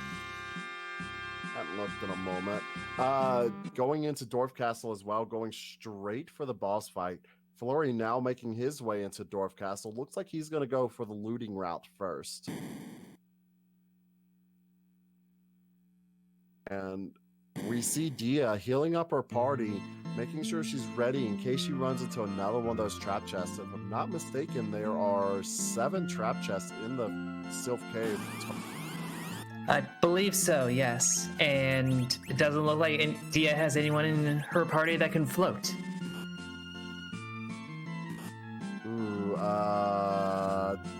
haven't looked in a moment. Going into Dwarf Castle as well, going straight for the boss fight. Flurry now making his way into Dwarf Castle. Looks like he's going to go for the looting route first. And we see Dia healing up her party, making sure she's ready in case she runs into another one of those trap chests. If I'm not mistaken, there are 7 trap chests in the Sylph Cave. I believe so, yes. And it doesn't look like Dia has anyone in her party that can float. Ooh,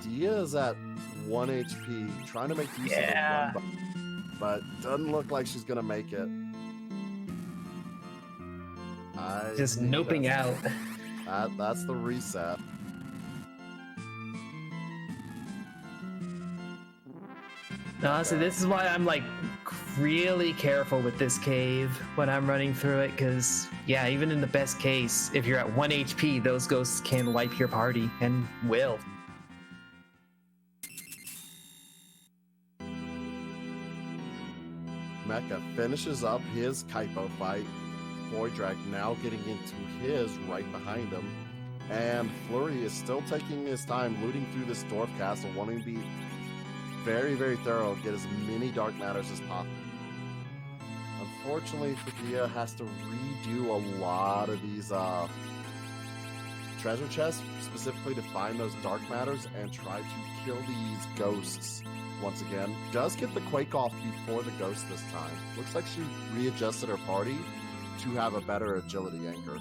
Dia is at 1 HP, trying to make use of the run, but doesn't look like she's gonna make it. Just noping out. That's the reset. Honestly, this is why I'm like really careful with this cave when I'm running through it, because yeah, even in the best case, if you're at 1 HP, those ghosts can wipe your party, and will. Mecha finishes up his Kaipo fight. Boydrak now getting into his right behind him. And Flurry is still taking his time looting through this dwarf castle, wanting to be very, very thorough, get as many dark matters as possible. Unfortunately, Dia has to redo a lot of these treasure chests, specifically to find those dark matters and try to kill these ghosts once again. Does get the quake off before the ghost this time. Looks like she readjusted her party to have a better agility anchor.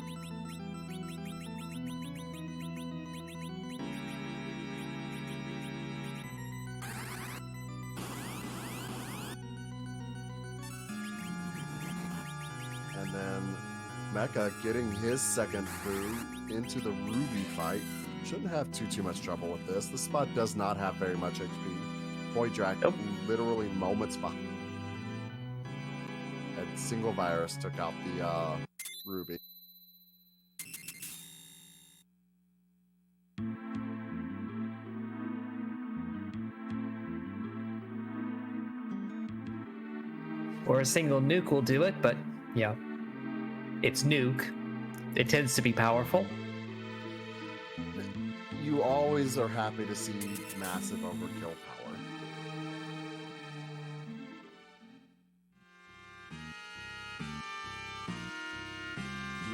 And then Mecha getting his second through into the Ruby fight. Shouldn't have too much trouble with this. This spot does not have very much HP. Boydrak literally moments behind. And single virus took out the Ruby. Or a single nuke will do it, but yeah, it's nuke. It tends to be powerful. You always are happy to see massive overkill power.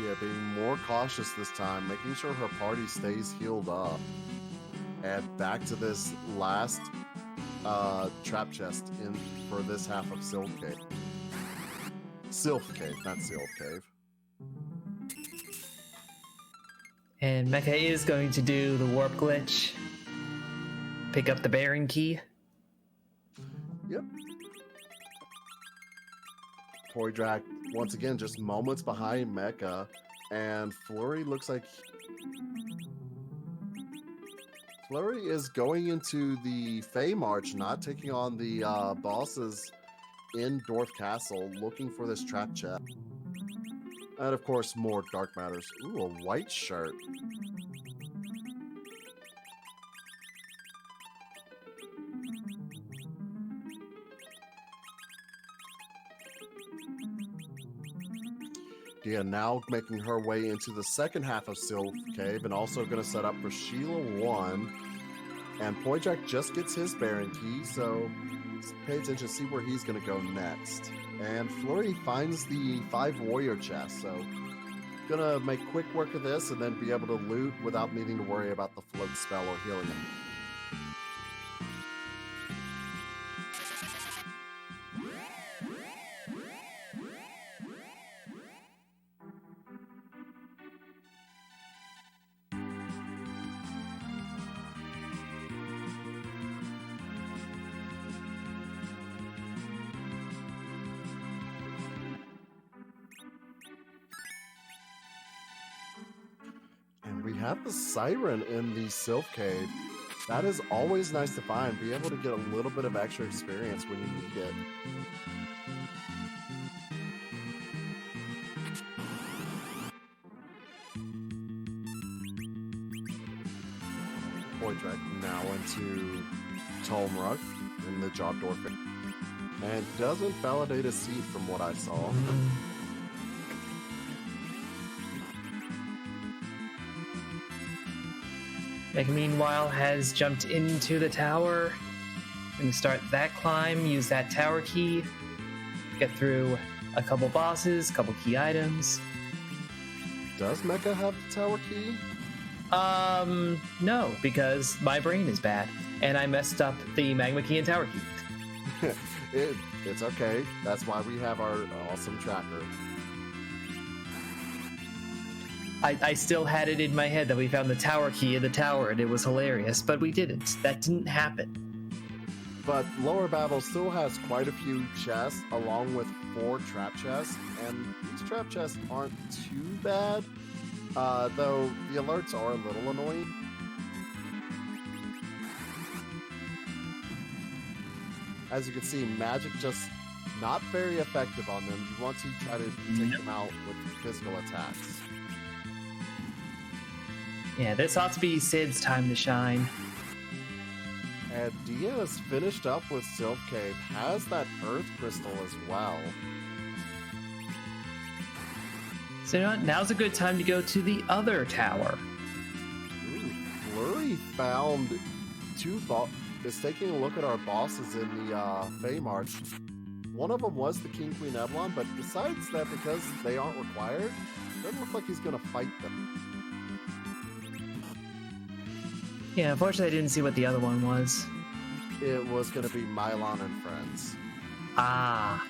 Yeah, being more cautious this time, making sure her party stays healed up. And back to this last trap chest in for this half of Sylph Cave. Sylph Cave, not Sylph Cave. And Mecha is going to do the warp glitch. Pick up the bearing key. Yep. Boydrak, once again, just moments behind Mecha. And Flurry looks like... Flurry is going into the Fey March, not taking on the bosses in Dwarf Castle, looking for this trap chest. And of course, more dark matters. Ooh, a white shirt. Dia now making her way into the second half of Sylph Cave and also going to set up for Sheila 1. And Boydrak just gets his bearing key, so pay attention, see where he's going to go next. And Flurry finds the 5 warrior chest, so gonna make quick work of this and then be able to loot without needing to worry about the float spell or healing him. We have the siren in the Sylph Cave. That is always nice to find. Be able to get a little bit of extra experience when you need it. Boydrek now into Tolmruk in the job door, and doesn't validate a seed from what I saw. Meg, meanwhile, has jumped into the tower. Going to start that climb, use that tower key, get through a couple bosses, couple key items. Does Mecha have the tower key? No, because my brain is bad, and I messed up the magma key and tower key. It's okay. That's why we have our awesome tracker. I still had it in my head that we found the tower key in the tower, and it was hilarious, but we didn't. That didn't happen. But Lower Babel still has quite a few chests, along with 4 trap chests, and these trap chests aren't too bad, though the alerts are a little annoying. As you can see, magic just not very effective on them. You want to try to take them out with physical attacks. Yeah, this ought to be Sid's time to shine. And Dia is finished up with Sylph Cave, has that Earth Crystal as well. So you know what? Now's a good time to go to the other tower. Ooh, Flurry found 2 is taking a look at our bosses in the Fey March. One of them was the King Queen Eblon, but besides that, because they aren't required, it doesn't look like he's going to fight them. Yeah, unfortunately, I didn't see what the other one was. It was going to be Mylon and Friends. Ah.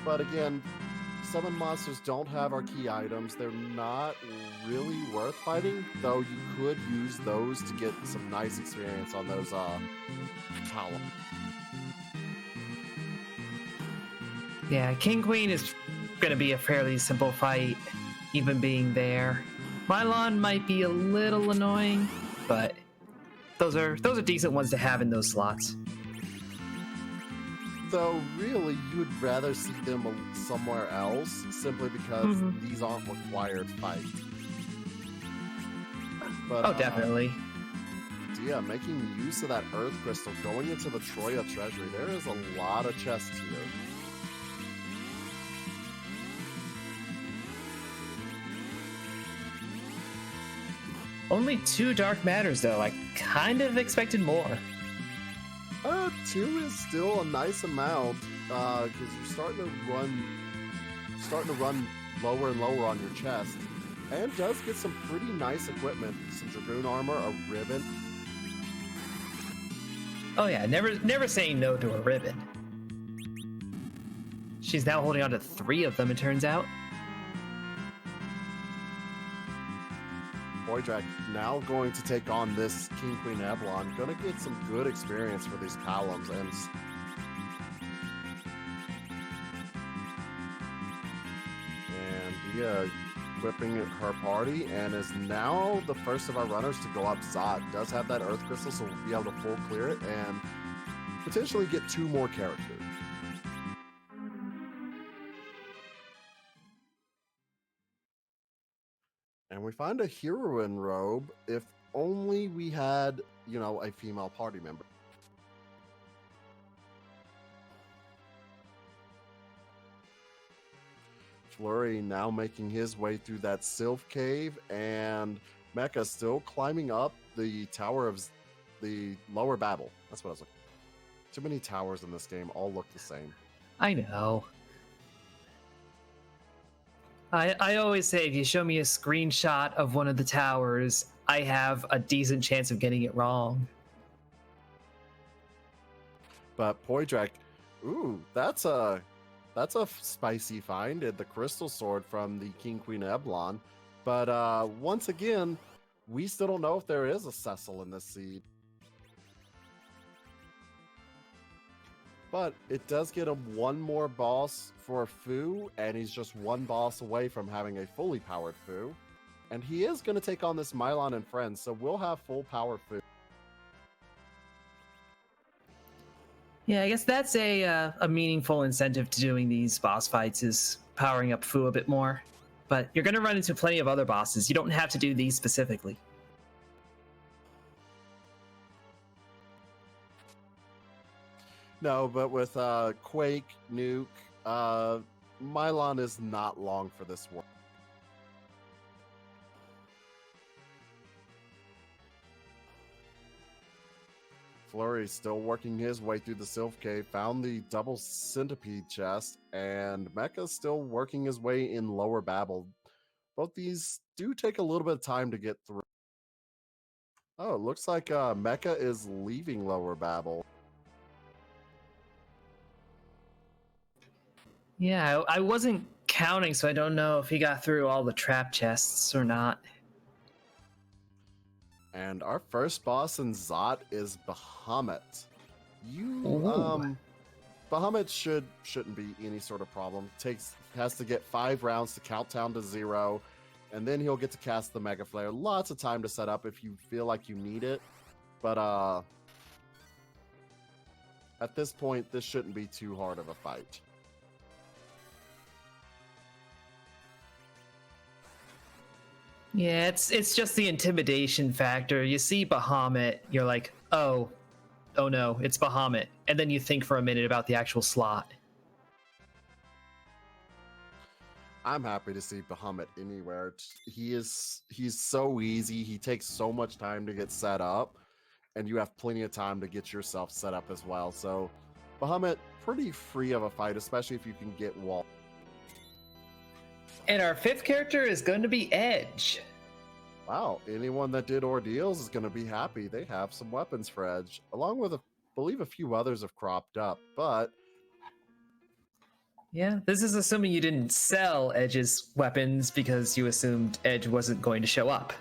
But again, summon monsters don't have our key items. They're not really worth fighting, though you could use those to get some nice experience on those columns. Yeah, King Queen is going to be a fairly simple fight, even being there. Mylon might be a little annoying, but those are decent ones to have in those slots. Though really, you would rather see them somewhere else, simply because these aren't required fights. But, definitely. Yeah, making use of that Earth Crystal, going into the Troya Treasury, there is a lot of chests here. Only 2 Dark Matters, though. I kind of expected more. 2 is still a nice amount, because you're starting to run lower and lower on your chest, and does get some pretty nice equipment, some Dragoon armor, a ribbon. Oh yeah, never saying no to a ribbon. She's now holding on to 3 of them, it turns out. Boydrak now going to take on this King Queen Eblon. Gonna get some good experience for these columns, and yeah, equipping her party, and is now the first of our runners to go up. Zod does have that Earth Crystal, so we'll be able to full clear it and potentially get 2 more characters. And we find a heroine robe. If only we had, a female party member. Flurry now making his way through that Sylph Cave, and Mecha still climbing up the tower of the Lower Babel. That's what I was looking for. Too many towers in this game, all look the same. I know. I always say if you show me a screenshot of one of the towers, I have a decent chance of getting it wrong. But Poydrak, ooh, that's a spicy find, the crystal sword from the King Queen Eblon. But once again, we still don't know if there is a Cecil in this seed. But it does get him 1 more boss for Fu, and he's just 1 boss away from having a fully powered Fu. And he is going to take on this Mylon and friends, so we'll have full power Fu. Yeah, I guess that's a meaningful incentive to doing these boss fights is powering up Fu a bit more. But you're going to run into plenty of other bosses. You don't have to do these specifically. No, but with Quake, Nuke, Mylon is not long for this world. Flurry's still working his way through the Sylph Cave, found the double centipede chest, and Mecha's still working his way in Lower Babel. Both these do take a little bit of time to get through. Oh, it looks like Mecha is leaving Lower Babel. Yeah, I wasn't counting, so I don't know if he got through all the trap chests or not. And our first boss in Zot is Bahamut. Bahamut shouldn't be any sort of problem. Has to get 5 rounds to count down to 0, and then he'll get to cast the Mega Flare. Lots of time to set up if you feel like you need it, but at this point, this shouldn't be too hard of a fight. Yeah, it's just the intimidation factor. You see Bahamut, you're like, oh no, it's Bahamut, and then you think for a minute about the actual slot. I'm happy to see Bahamut anywhere. He's so easy. He takes so much time to get set up, and you have plenty of time to get yourself set up as well. So Bahamut, pretty free of a fight, especially if you can get wall. And our 5th character is going to be Edge. Wow, anyone that did Ordeals is going to be happy. They have some weapons for Edge, along with, I believe, a few others have cropped up. But yeah, this is assuming you didn't sell Edge's weapons because you assumed Edge wasn't going to show up.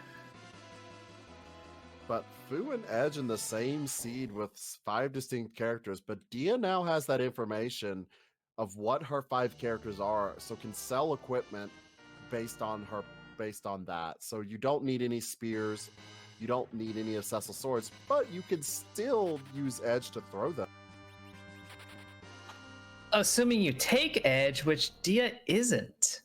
But Fu and Edge in the same seed with 5 distinct characters, but Dia now has that information of what her 5 characters are, so can sell equipment based on that. So you don't need any spears, you don't need any of Cecil's swords, but you can still use Edge to throw them. Assuming you take Edge, which Dia isn't.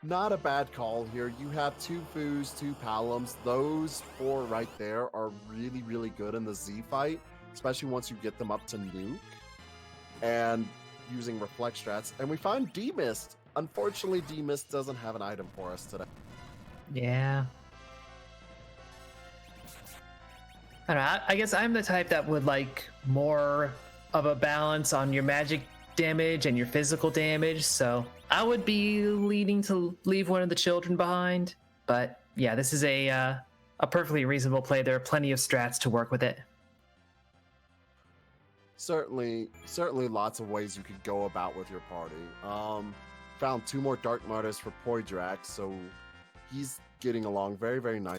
Not a bad call here. You have 2 Fus, 2 Palums. Those 4 right there are really, really good in the Z fight, especially once you get them up to Nuke. And using reflect strats, and we find D-Mist. Unfortunately, D-Mist doesn't have an item for us today. Yeah. I don't know, I guess I'm the type that would like more of a balance on your magic damage and your physical damage, so I would be leading to leave one of the children behind. But yeah, this is a perfectly reasonable play. There are plenty of strats to work with it. Certainly lots of ways you could go about with your party. Found 2 more Dark Martyrs for Poidrax, so he's getting along very, very nice.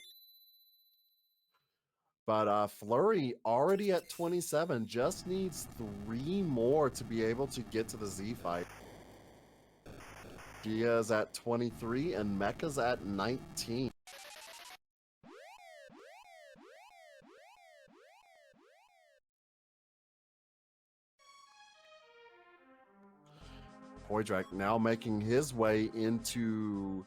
But Flurry already at 27, just needs 3 more to be able to get to the Z fight. Dia's at 23 and Mecha's at 19. Poidrak now making his way into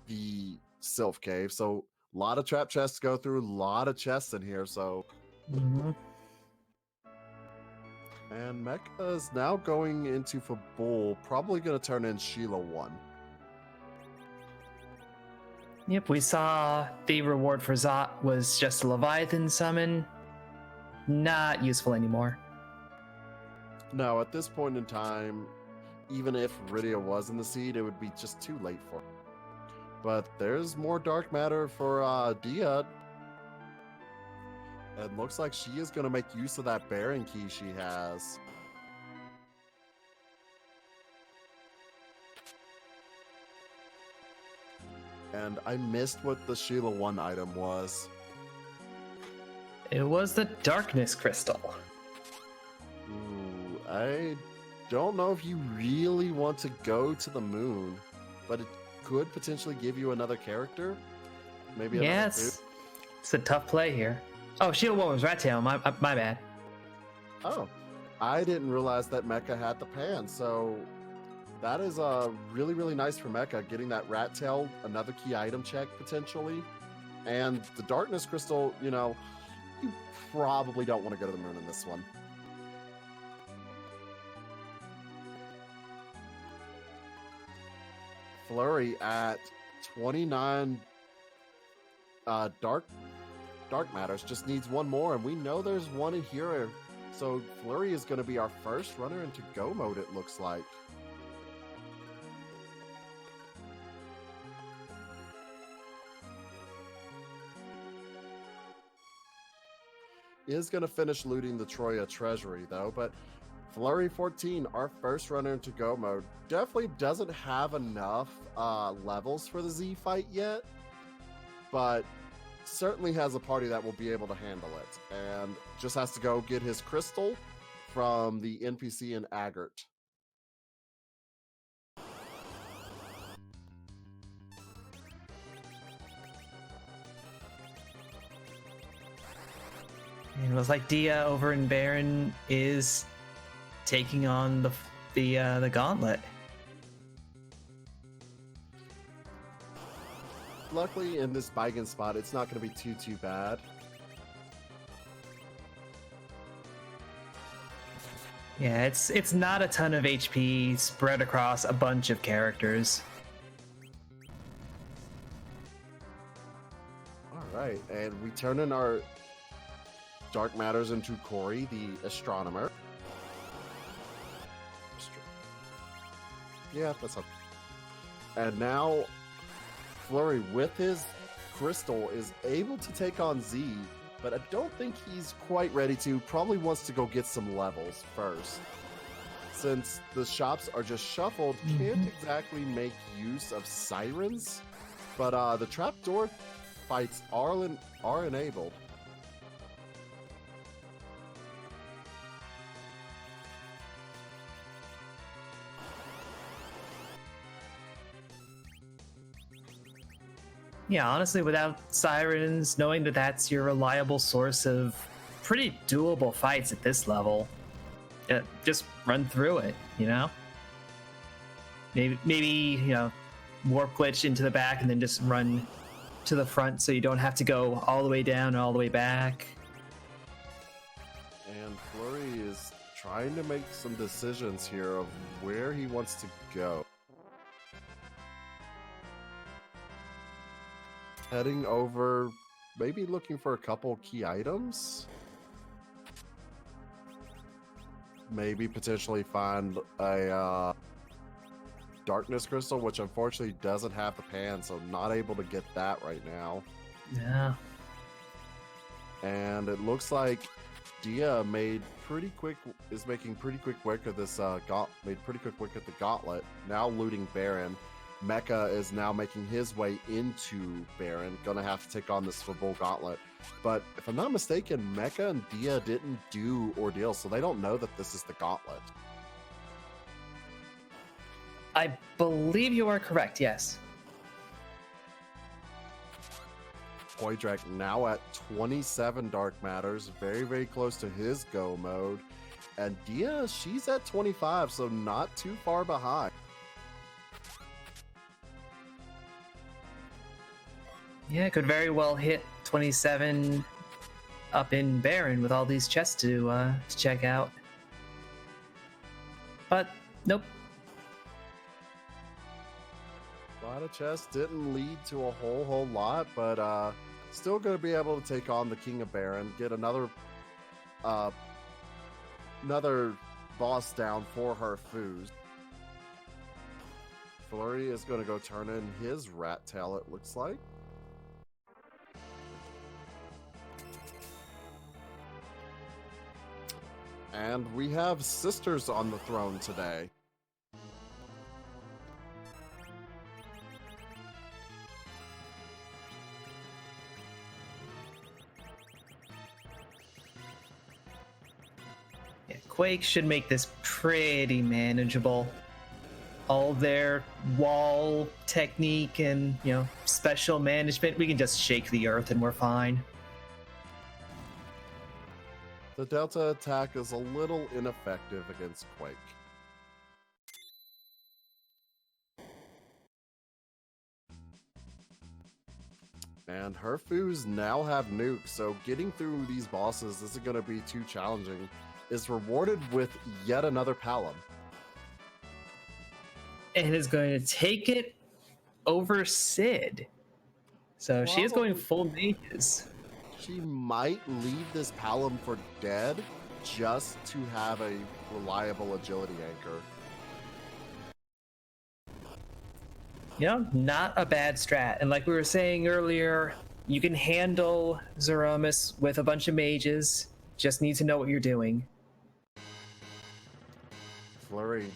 the Sylph Cave. So a lot of trap chests to go through, a lot of chests in here. So, and Mecha is now going into Fabul, probably going to turn in Sheila 1. Yep, we saw the reward for Zot was just a Leviathan summon. Not useful anymore. No, at this point in time, even if Rydia was in the seed, it would be just too late for her. But there's more dark matter for Dia. It looks like she is going to make use of that Baron key she has. And I missed what the Sheila 1 item was. It was the Darkness Crystal. Ooh, I don't know if you really want to go to the moon, but it could potentially give you another character. Maybe another Yes, it's a tough play here. Oh, Shield One was Rat Tail. My bad. Oh, I didn't realize that Mecha had the pan, so that is really, really nice for Mecha, getting that Rat Tail, another key item check potentially. And the Darkness Crystal, you know, you probably don't want to go to the moon in this one. Flurry at 29 dark matters just needs one more, and we know there's one in here. So Flurry is going to be our first runner into go mode, it looks like. Is going to finish looting the Troya treasury though, but Flurry 14, our first runner into go mode, definitely doesn't have enough levels for the Z fight yet, but certainly has a party that will be able to handle it, and just has to go get his crystal from the NPC in Agert. It looks like Dia over in Baron is taking on the gauntlet. Luckily, in this Baigen spot, it's not going to be too bad. Yeah, it's not a ton of HP spread across a bunch of characters. All right, and we turn in our Dark Matters into Corey, the astronomer. Yeah, that's up. And now Flurry, with his crystal, is able to take on Z, but I don't think he's quite ready to. Probably wants to go get some levels first. Since the shops are just shuffled, can't exactly make use of sirens, but the trapdoor fights are enabled. Yeah, honestly, without sirens, knowing that that's your reliable source of pretty doable fights at this level, just run through it, you know? Maybe you know, warp glitch into the back and then just run to the front so you don't have to go all the way down and all the way back. And Flurry is trying to make some decisions here of where he wants to go. Heading over, maybe looking for a couple key items. Maybe potentially find a Darkness Crystal, which unfortunately doesn't have the pan, so not able to get that right now. Yeah. And it looks like Dia is making pretty quick work of this made pretty quick work at the gauntlet. Now looting Baron. Mecha is now making his way into Baron, gonna have to take on this full gauntlet. But if I'm not mistaken, Mecha and Dia didn't do Ordeal, so they don't know that this is the gauntlet. I believe you are correct, yes. Poydrak now at 27 Dark Matters, very, very close to his go mode. And Dia, she's at 25, so not too far behind. Yeah, could very well hit 27 up in Baron with all these chests to check out. But nope. A lot of chests didn't lead to a whole lot, but still going to be able to take on the King of Baron, get another boss down for her foos. Flurry is going to go turn in his rat tail, it looks like. And we have sisters on the throne today. Yeah, Quake should make this pretty manageable. all their wall technique and, special management, we can just shake the earth and we're fine. The Delta attack is a little ineffective against Quake. And her foos now have nukes, so getting through these bosses isn't going to be too challenging. Is rewarded with yet another Palom. And is going to take it over Sid. So she is going full mages. She might leave this Palom for dead just to have a reliable agility anchor. Not a bad strat. And like we were saying earlier, you can handle Zeromus with a bunch of mages. Just need to know what you're doing. Flurry,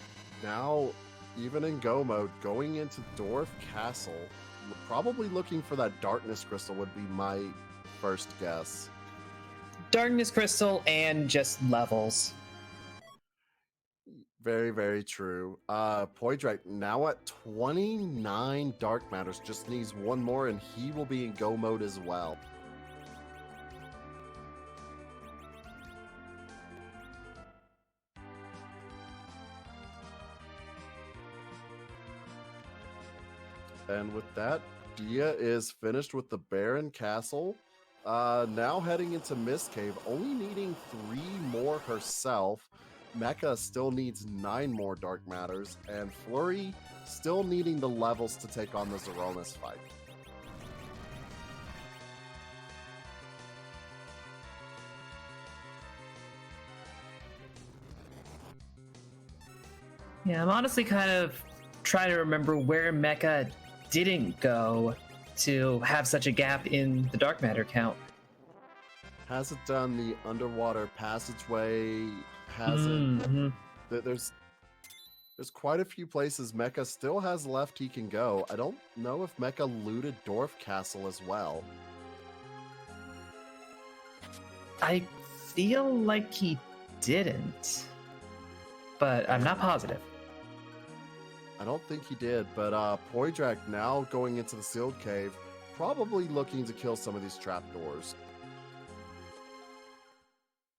now, even in go mode, going into Dwarf Castle, probably looking for that Darkness Crystal would be my first guess. Darkness Crystal and just levels. Very, very true. Poydrak now at 29 Dark Matters, just needs one more and he will be in go mode as well. And with that, Dia is finished with the Baron Castle. Now heading into Mist Cave, only needing 3 more herself. Mecha still needs 9 more Dark Matters, and Flurry still needing the levels to take on the Zeromus fight. Yeah, I'm honestly kind of trying to remember where Mecha didn't go to have such a gap in the Dark Matter count. Hasn't done the underwater passageway. Hasn't. There's quite a few places Mecha still has left he can go. I don't know if Mecha looted Dwarf Castle as well. I feel like he didn't, but I'm not positive. I don't think he did, but Poydrak now going into the sealed cave, probably looking to kill some of these trapdoors.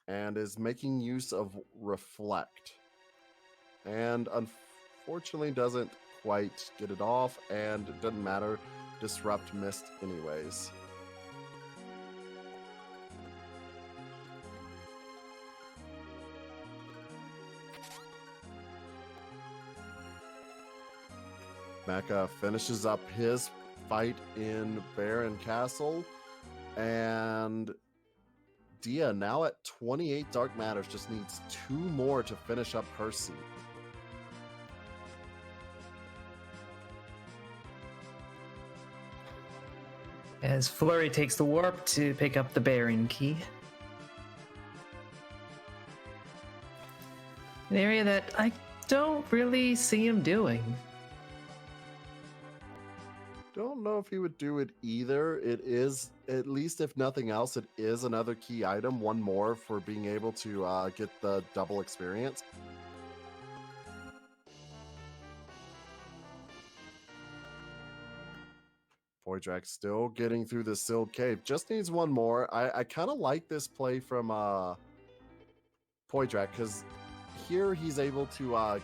And is making use of Reflect. And unfortunately doesn't quite get it off, and it doesn't matter, Disrupt missed anyways. Mecha finishes up his fight in Baron Castle, and Dia now at 28 Dark Matters just needs 2 more to finish up her seat. As Flurry takes the warp to pick up the Baron key. An area that I don't really see him doing. Don't know if he would do it either. It is, at least if nothing else, it is another key item, one more for being able to get the double experience. Poydrak still getting through the sealed cave. Just needs one more. I kind of like this play from Poydrak, because here he's able to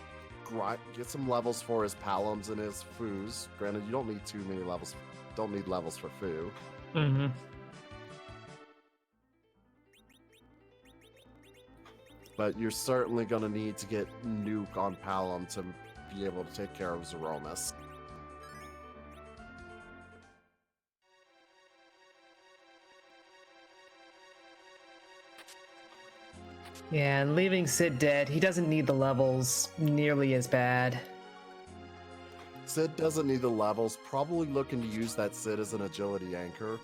get some levels for his Paloms and his Foos. Granted, you don't need too many levels. Don't need levels for Foo. But you're certainly going to need to get Nuke on Palom to be able to take care of Zeromus. Yeah, and leaving Sid dead, he doesn't need the levels nearly as bad. Sid doesn't need the levels, probably looking to use that Sid as an agility anchor.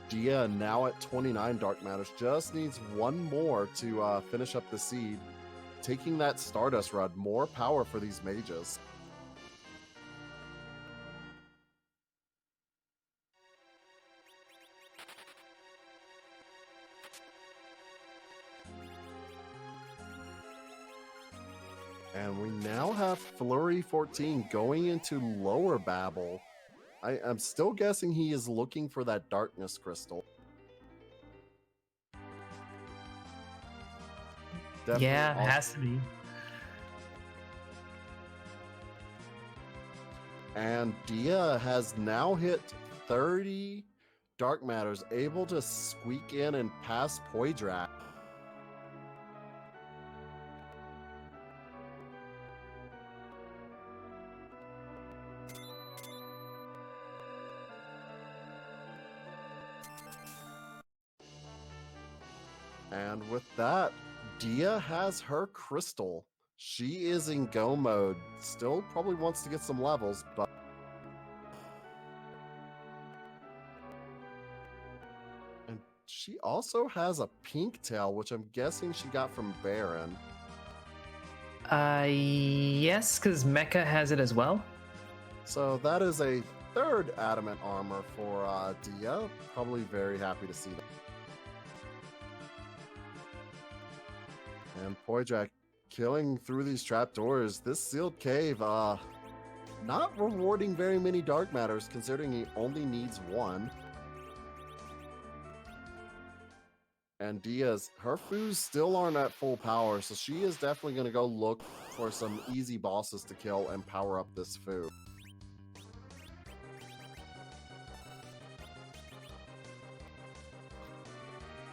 Dia, now at 29 Dark Matters, just needs one more to finish up the seed. Taking that Stardust Rod, more power for these mages. And we now have Flurry 14 going into Lower Babel. I'm still guessing he is looking for that darkness crystal. Definitely Yeah, has to be. And Dia has now hit 30 dark matters, able to squeak in and pass Poidrak. And with that, Dia has her crystal. She is in go mode. Still probably wants to get some levels, but and she also has a pink tail, which I'm guessing she got from Baron. Yes, because Mecha has it as well. So that is a third adamant armor for Dia. Probably very happy to see that. And Poidrak killing through these trapdoors. This sealed cave, not rewarding very many dark matters, considering he only needs one. And Dia's, her foos still aren't at full power, so she is definitely going to go look for some easy bosses to kill and power up this foo.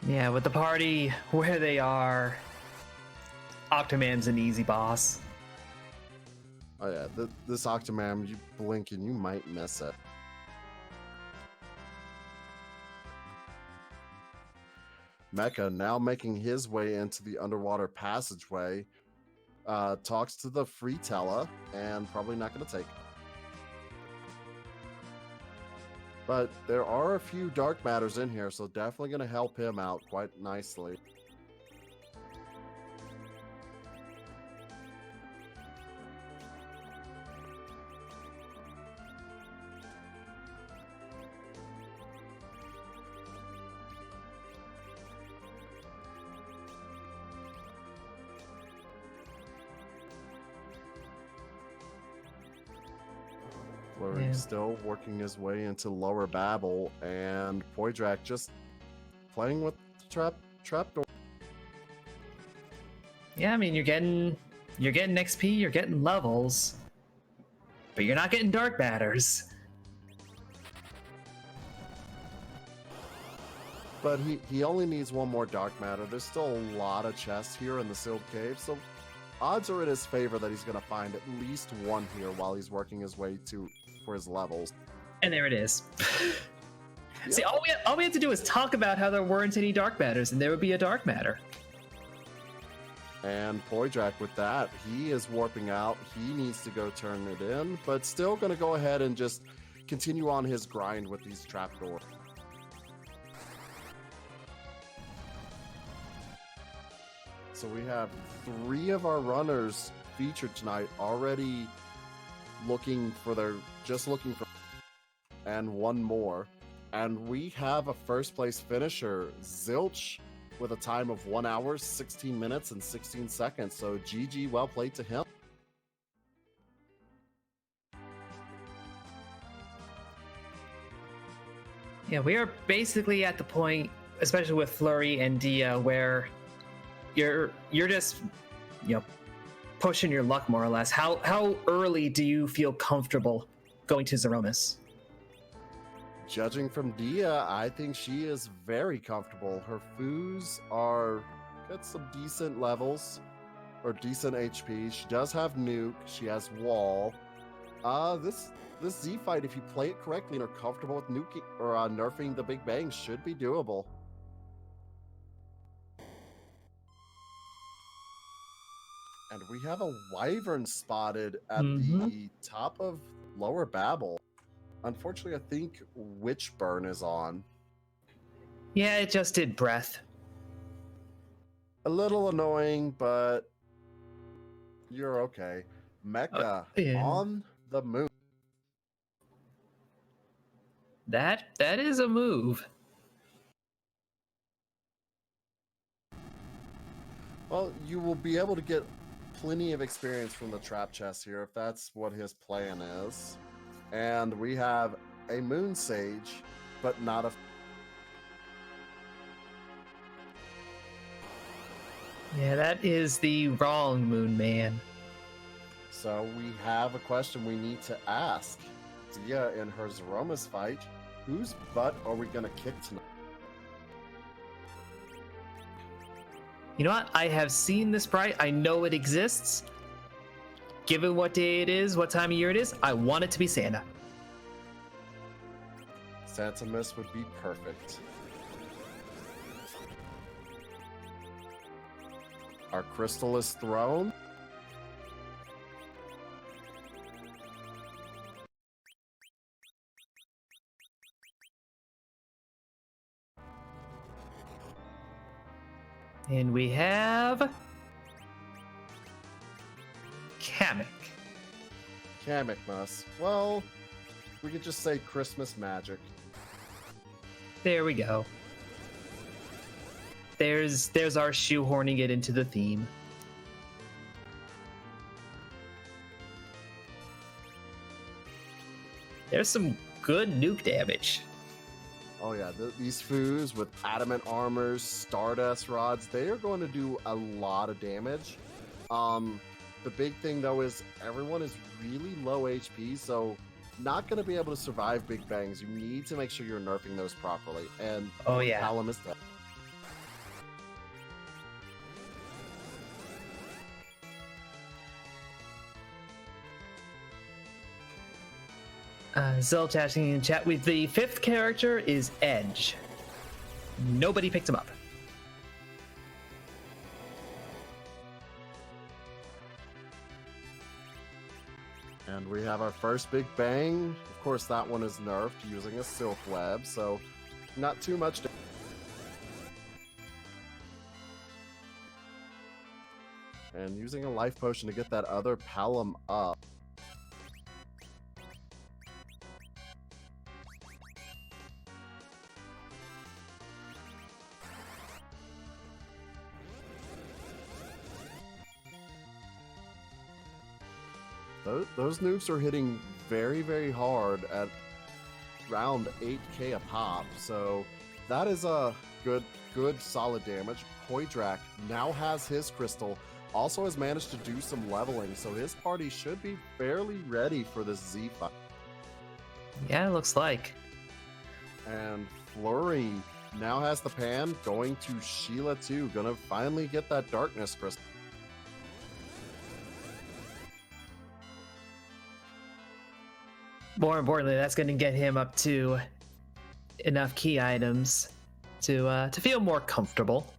Yeah, with the party where they are, Octoman's an easy boss. Oh yeah, this Octoman, you blink and you might miss it. Mecha now making his way into the underwater passageway, talks to the Freetella, and probably not going to take it. But there are a few dark matters in here, so definitely going to help him out quite nicely. Flurry still working his way into Lower Babel, and Poidrak just playing with the trapdoor. Yeah, I mean you're getting XP, you're getting levels, but you're not getting dark matters. But he only needs one more dark matter. There's still a lot of chests here in the sealed cave, so odds are in his favor that he's going to find at least one here while he's working his way for his levels. And there it is. Yep. See, all we have to do is talk about how there weren't any dark matters, and there would be a dark matter. And Poidrak with that, he is warping out. He needs to go turn it in, but still going to go ahead and just continue on his grind with these trapdoors. So we have 3 of our runners featured tonight already looking for and one more. And we have a first place finisher, Zilch, with a time of 1 hour, 16 minutes, and 16 seconds. So GG, well played to him. Yeah, we are basically at the point, especially with Flurry and Dia, where you're just, pushing your luck more or less. How early do you feel comfortable going to Zeromus? Judging from Dia, I think she is very comfortable. Her foos are got some decent levels or decent HP. She does have nuke. She has wall. This Z fight, if you play it correctly and are comfortable with nuking or nerfing the Big Bang, should be doable. And we have a Wyvern spotted at the top of Lower Babel. Unfortunately, I think Witchburn is on. Yeah, it just did breath. A little annoying, but you're okay. Mecha on the move. That is a move. Well, you will be able to get plenty of experience from the trap chest here, if that's what his plan is. And we have a Moon Sage, but not a... Yeah, that is the wrong Moon Man. So we have a question we need to ask. Dia in her Zeromus fight, whose butt are we going to kick tonight? You know what? I have seen this sprite. I know it exists. Given what day it is, what time of year it is, I want it to be Santa. Santimus would be perfect. Our crystal is thrown. And we have Kamek. Kamikmas. Well, we could just say Christmas magic. There we go. There's our shoehorning it into the theme. There's some good nuke damage. Oh yeah, these foos with adamant armors, stardust rods, they are going to do a lot of damage. The big thing though is everyone is really low HP, so not going to be able to survive big bangs. You need to make sure you're nerfing those properly. And oh yeah, Callum is dead. Zilch asking in chat, with the 5th character is Edge. Nobody picked him up. And we have our first big bang. Of course, that one is nerfed using a silk web, so not too much. And using a life potion to get that other Palom up. Those nukes are hitting very, very hard at around 8k a pop, so that is a good solid damage. Poidrak now has his crystal, also has managed to do some leveling, so his party should be fairly ready for this Z fight. Yeah, it looks like. And Flurry now has the pan, going to Sheila too, gonna finally get that darkness crystal. More importantly, that's going to get him up to enough key items to feel more comfortable.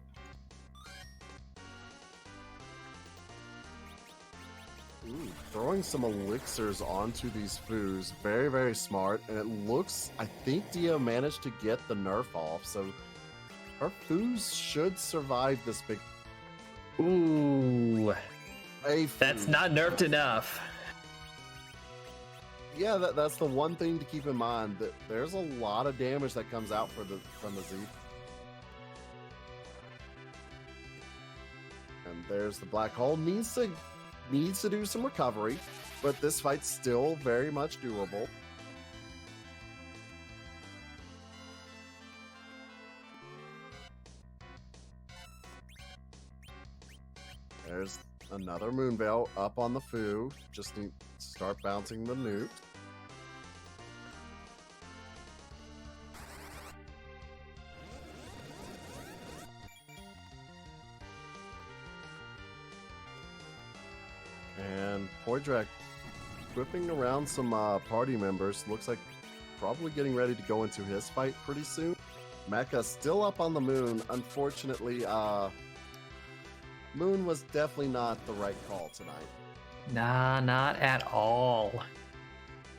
Ooh, throwing some elixirs onto these foos, very, very smart. And it looks, I think Dia managed to get the nerf off, so her foos should survive this big... Ooh, that's not nerfed enough. Yeah, that's the one thing to keep in mind, that there's a lot of damage that comes out from the Z. And there's the black hole. Needs to do some recovery, but this fight's still very much doable. There's another Moonveil up on the Foo. Just need to start bouncing the nuke. And Poidrak whipping around some party members. Looks like probably getting ready to go into his fight pretty soon. Mecha still up on the moon. Unfortunately, Moon was definitely not the right call tonight. Nah, not at all.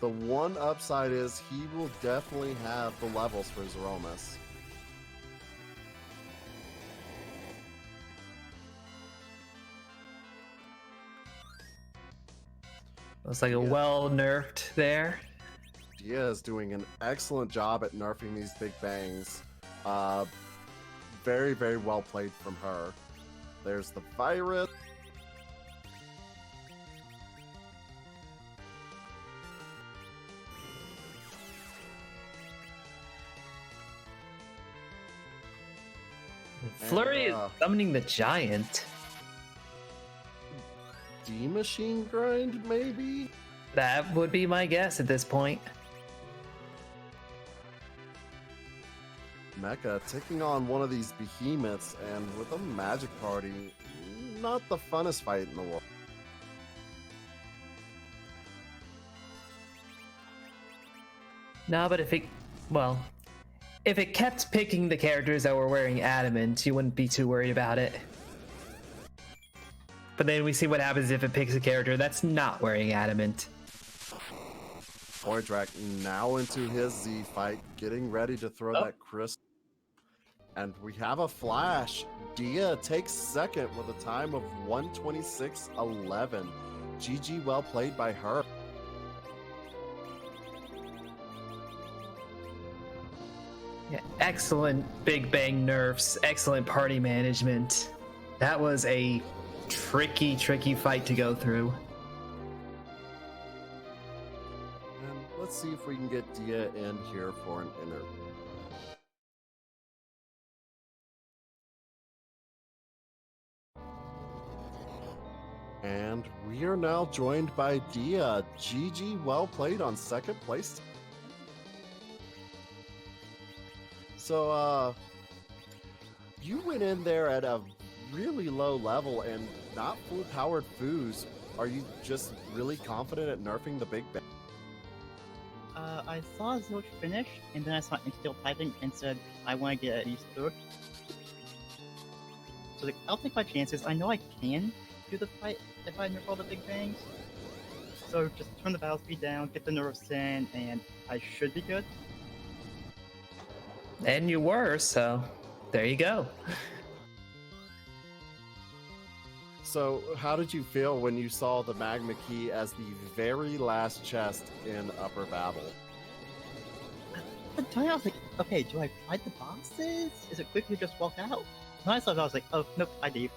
The one upside is he will definitely have the levels for Zeromus. Looks like a well nerfed there. Dia is doing an excellent job at nerfing these big bangs. Very, very well played from her. There's the virus. Flurry is summoning the giant. D-Machine Grind, maybe? That would be my guess at this point. Mecha taking on one of these behemoths, and with a magic party, not the funnest fight in the world. No, but if it kept picking the characters that were wearing adamant, you wouldn't be too worried about it. But then we see what happens if it picks a character that's not wearing adamant. Voidrak now into his Z fight, getting ready to throw that crystal. And we have a flash. Dia takes second with a time of 1:26.11. GG, well played by her. Yeah, excellent Big Bang nerfs, excellent party management. That was a tricky fight to go through. And let's see if we can get Dia in here for an interview. And we are now joined by Dia. GG, well played on second place. So, you went in there at a really low level and not full powered foos. Are you just really confident at nerfing the Big Bang? I saw Zilch finish, and then I saw Instill typing and said, I want to get at least third. So like, I'll take my chances. I know I can do the fight if I nerf all the Big Bangs. So just turn the battle speed down, get the nerfs in, and I should be good. And you were, so there you go. So, how did you feel when you saw the Magma Key as the very last chest in Upper Babel? At the time I was like, okay, do I fight the bosses? Is it quickly just walk out? And I was like, oh, nope, I leave.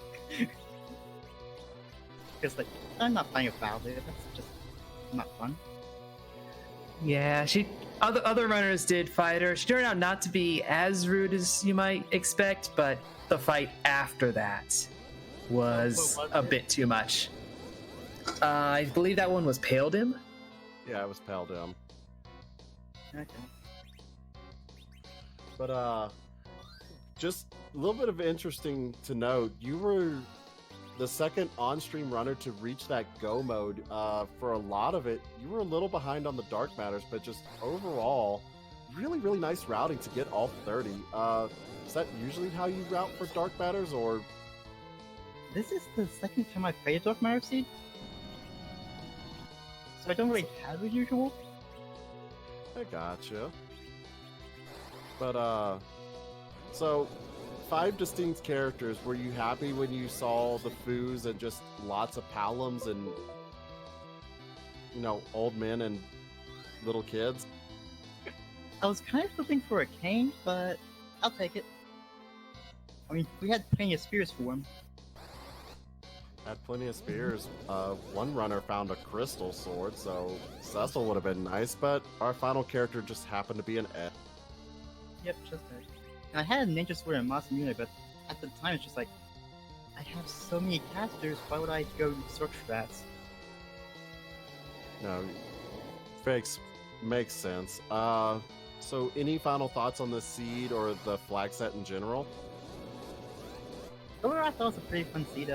Because like, I'm not playing a battle there, that's just not fun. Yeah, other runners did fight her. She turned out not to be as rude as you might expect, but the fight after that was a bit too much. I believe that one was Paildim. Yeah, it was Paildim. Okay. But just a little bit of interesting to note, you were the second on-stream runner to reach that go mode. For a lot of it, you were a little behind on the dark matters, but just overall, really nice routing to get all 30. Is that usually how you route for dark matters, or? This is the second time I've played a Dark Matter Seed, so I don't really have a usual. I gotcha. But so 5 distinct characters. Were you happy when you saw the foos and just lots of palums and, you know, old men and little kids? I was kind of hoping for a cane, but I'll take it. I mean, we had plenty of spears for him. Had plenty of spears. One runner found a crystal sword, so Cecil would have been nice, but our final character just happened to be an Ed. Yep, just that. I had a ninja sword and Masamune, but at the time it's just like, I have so many casters, why would I go search for that? No, makes sense. So any final thoughts on the seed or the flag set in general? Overall, I thought it was a pretty fun seed.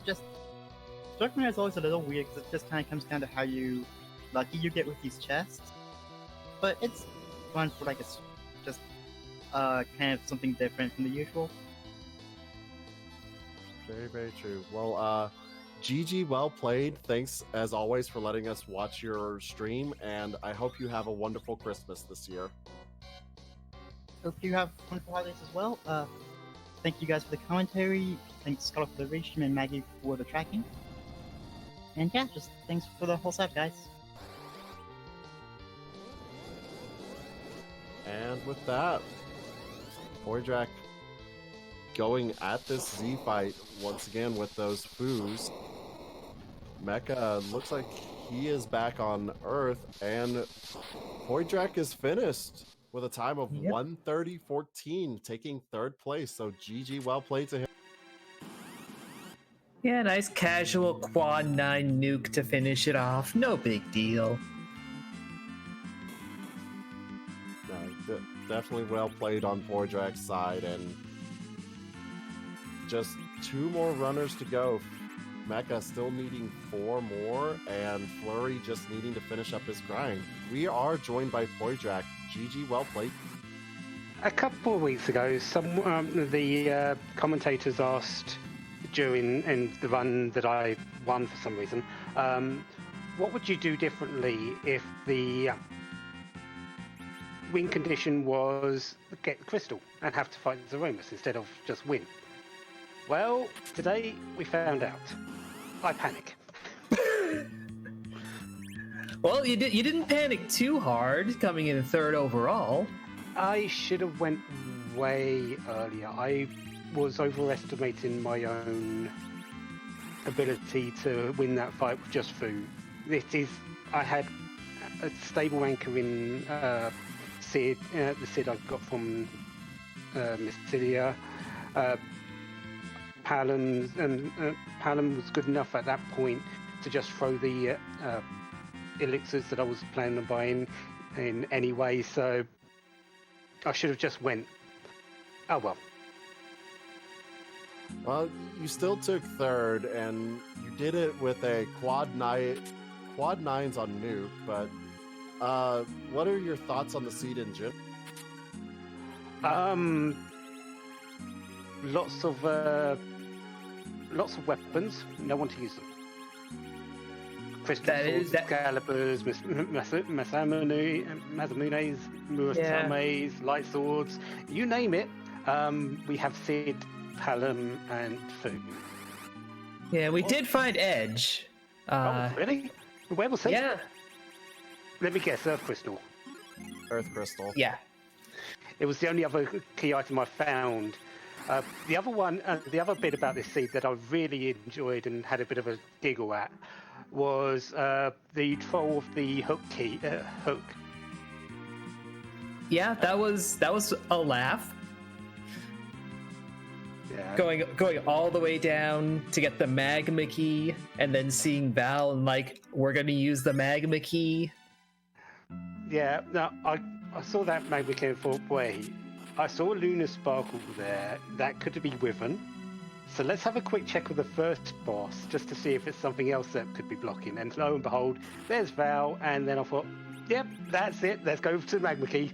Just Darkman is always a little weird because it just kind of comes down to how lucky you get with these chests. But it's fun for like it's just kind of something different from the usual. Very true. Well, GG, well played. Thanks as always for letting us watch your stream, and I hope you have a wonderful Christmas this year. Hope you have wonderful holidays as well. Thank you guys for the commentary. Thanks Scott for the restream and Maggie for the tracking. And yeah, just thanks for the whole set, guys. And with that, Voidrak going at this Z fight once again with those foos. Mecha looks like he is back on Earth, and Voidrak is finished. with a time of Yep. 1:30.14, taking third place. So GG, well played to him. Yeah, nice casual quad 9 nuke to finish it off. No big deal. No, definitely well played on Pordrak's side, and just 2 more runners to go. Mecha still needing 4 more, and Flurry just needing to finish up his grind. We are joined by Pordrak. GG, well played. A couple of weeks ago, the commentators asked during the run that I won for some reason, what would you do differently if the win condition was get the crystal and have to fight Zeromus instead of just win? Well, today we found out. I panic. Well, you didn't panic too hard coming in third overall. I should have went way earlier. I was overestimating my own ability to win that fight with just food. I had a stable anchor in Sid, the Sid I got from Mystidia. Palom was good enough at that point to just throw the elixirs that I was planning on buying in anyway, so I should have just went. Oh well. Well, you still took third, and you did it with a quad 9s on nuke, but what are your thoughts on the seed engine? Lots of weapons. No one to use them. Crystal swords, Calibers, Masamunes, Muratames, light swords. You name it. We have Sid, Palom, and Fu. Yeah, we did find Edge. Oh, really? Where was he? Yeah. Let me guess. Earth Crystal. Earth Crystal. Yeah. It was the only other key item I found. The other bit about this seed that I really enjoyed and had a bit of a giggle at was the troll of the hook hook. Yeah, that was a laugh. Yeah. Going all the way down to get the magma key, and then seeing Val and like, we're gonna use the magma key. Yeah, no, I saw that magma key and thought, wait, I saw a lunar sparkle there. That could be Wyvern. So let's have a quick check of the first boss just to see if it's something else that could be blocking. And lo and behold, there's Val. And then I thought, yep, that's it. Let's go to the magma key.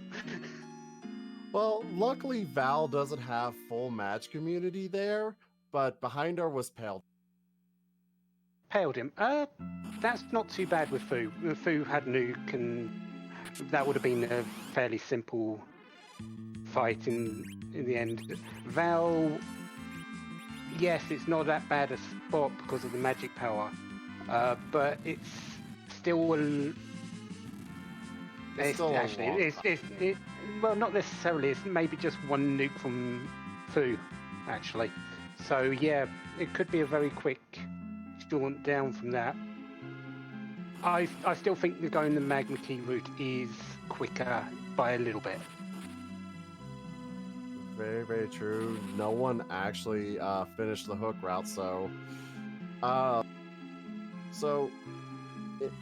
Well, luckily Val doesn't have full match community there, but behind her was Pale. Paled him. That's not too bad with Fu. Fu had nuke, and that would have been a fairly simple fight in the end. Val, yes, it's not that bad a spot because of the magic power, but it's still well, not necessarily. It's maybe just one nuke from Fu, actually. So yeah, it could be a very quick jaunt down from that. I still think that going the magma key route is quicker by a little bit. Very, very true. No one actually finished the hook route, so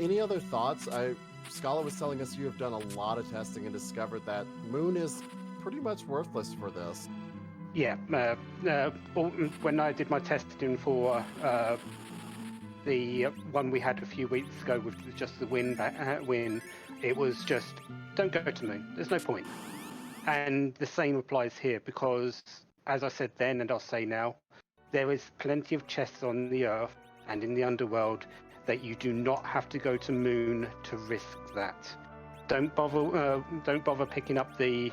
any other thoughts? Scala was telling us you have done a lot of testing and discovered that Moon is pretty much worthless for this. Yeah, when I did my testing for the one we had a few weeks ago with just the win, it was just, don't go to Moon. There's no point. And the same applies here because, as I said then and I'll say now, there is plenty of chests on the Earth and in the underworld that you do not have to go to Moon to risk that. Don't bother picking up the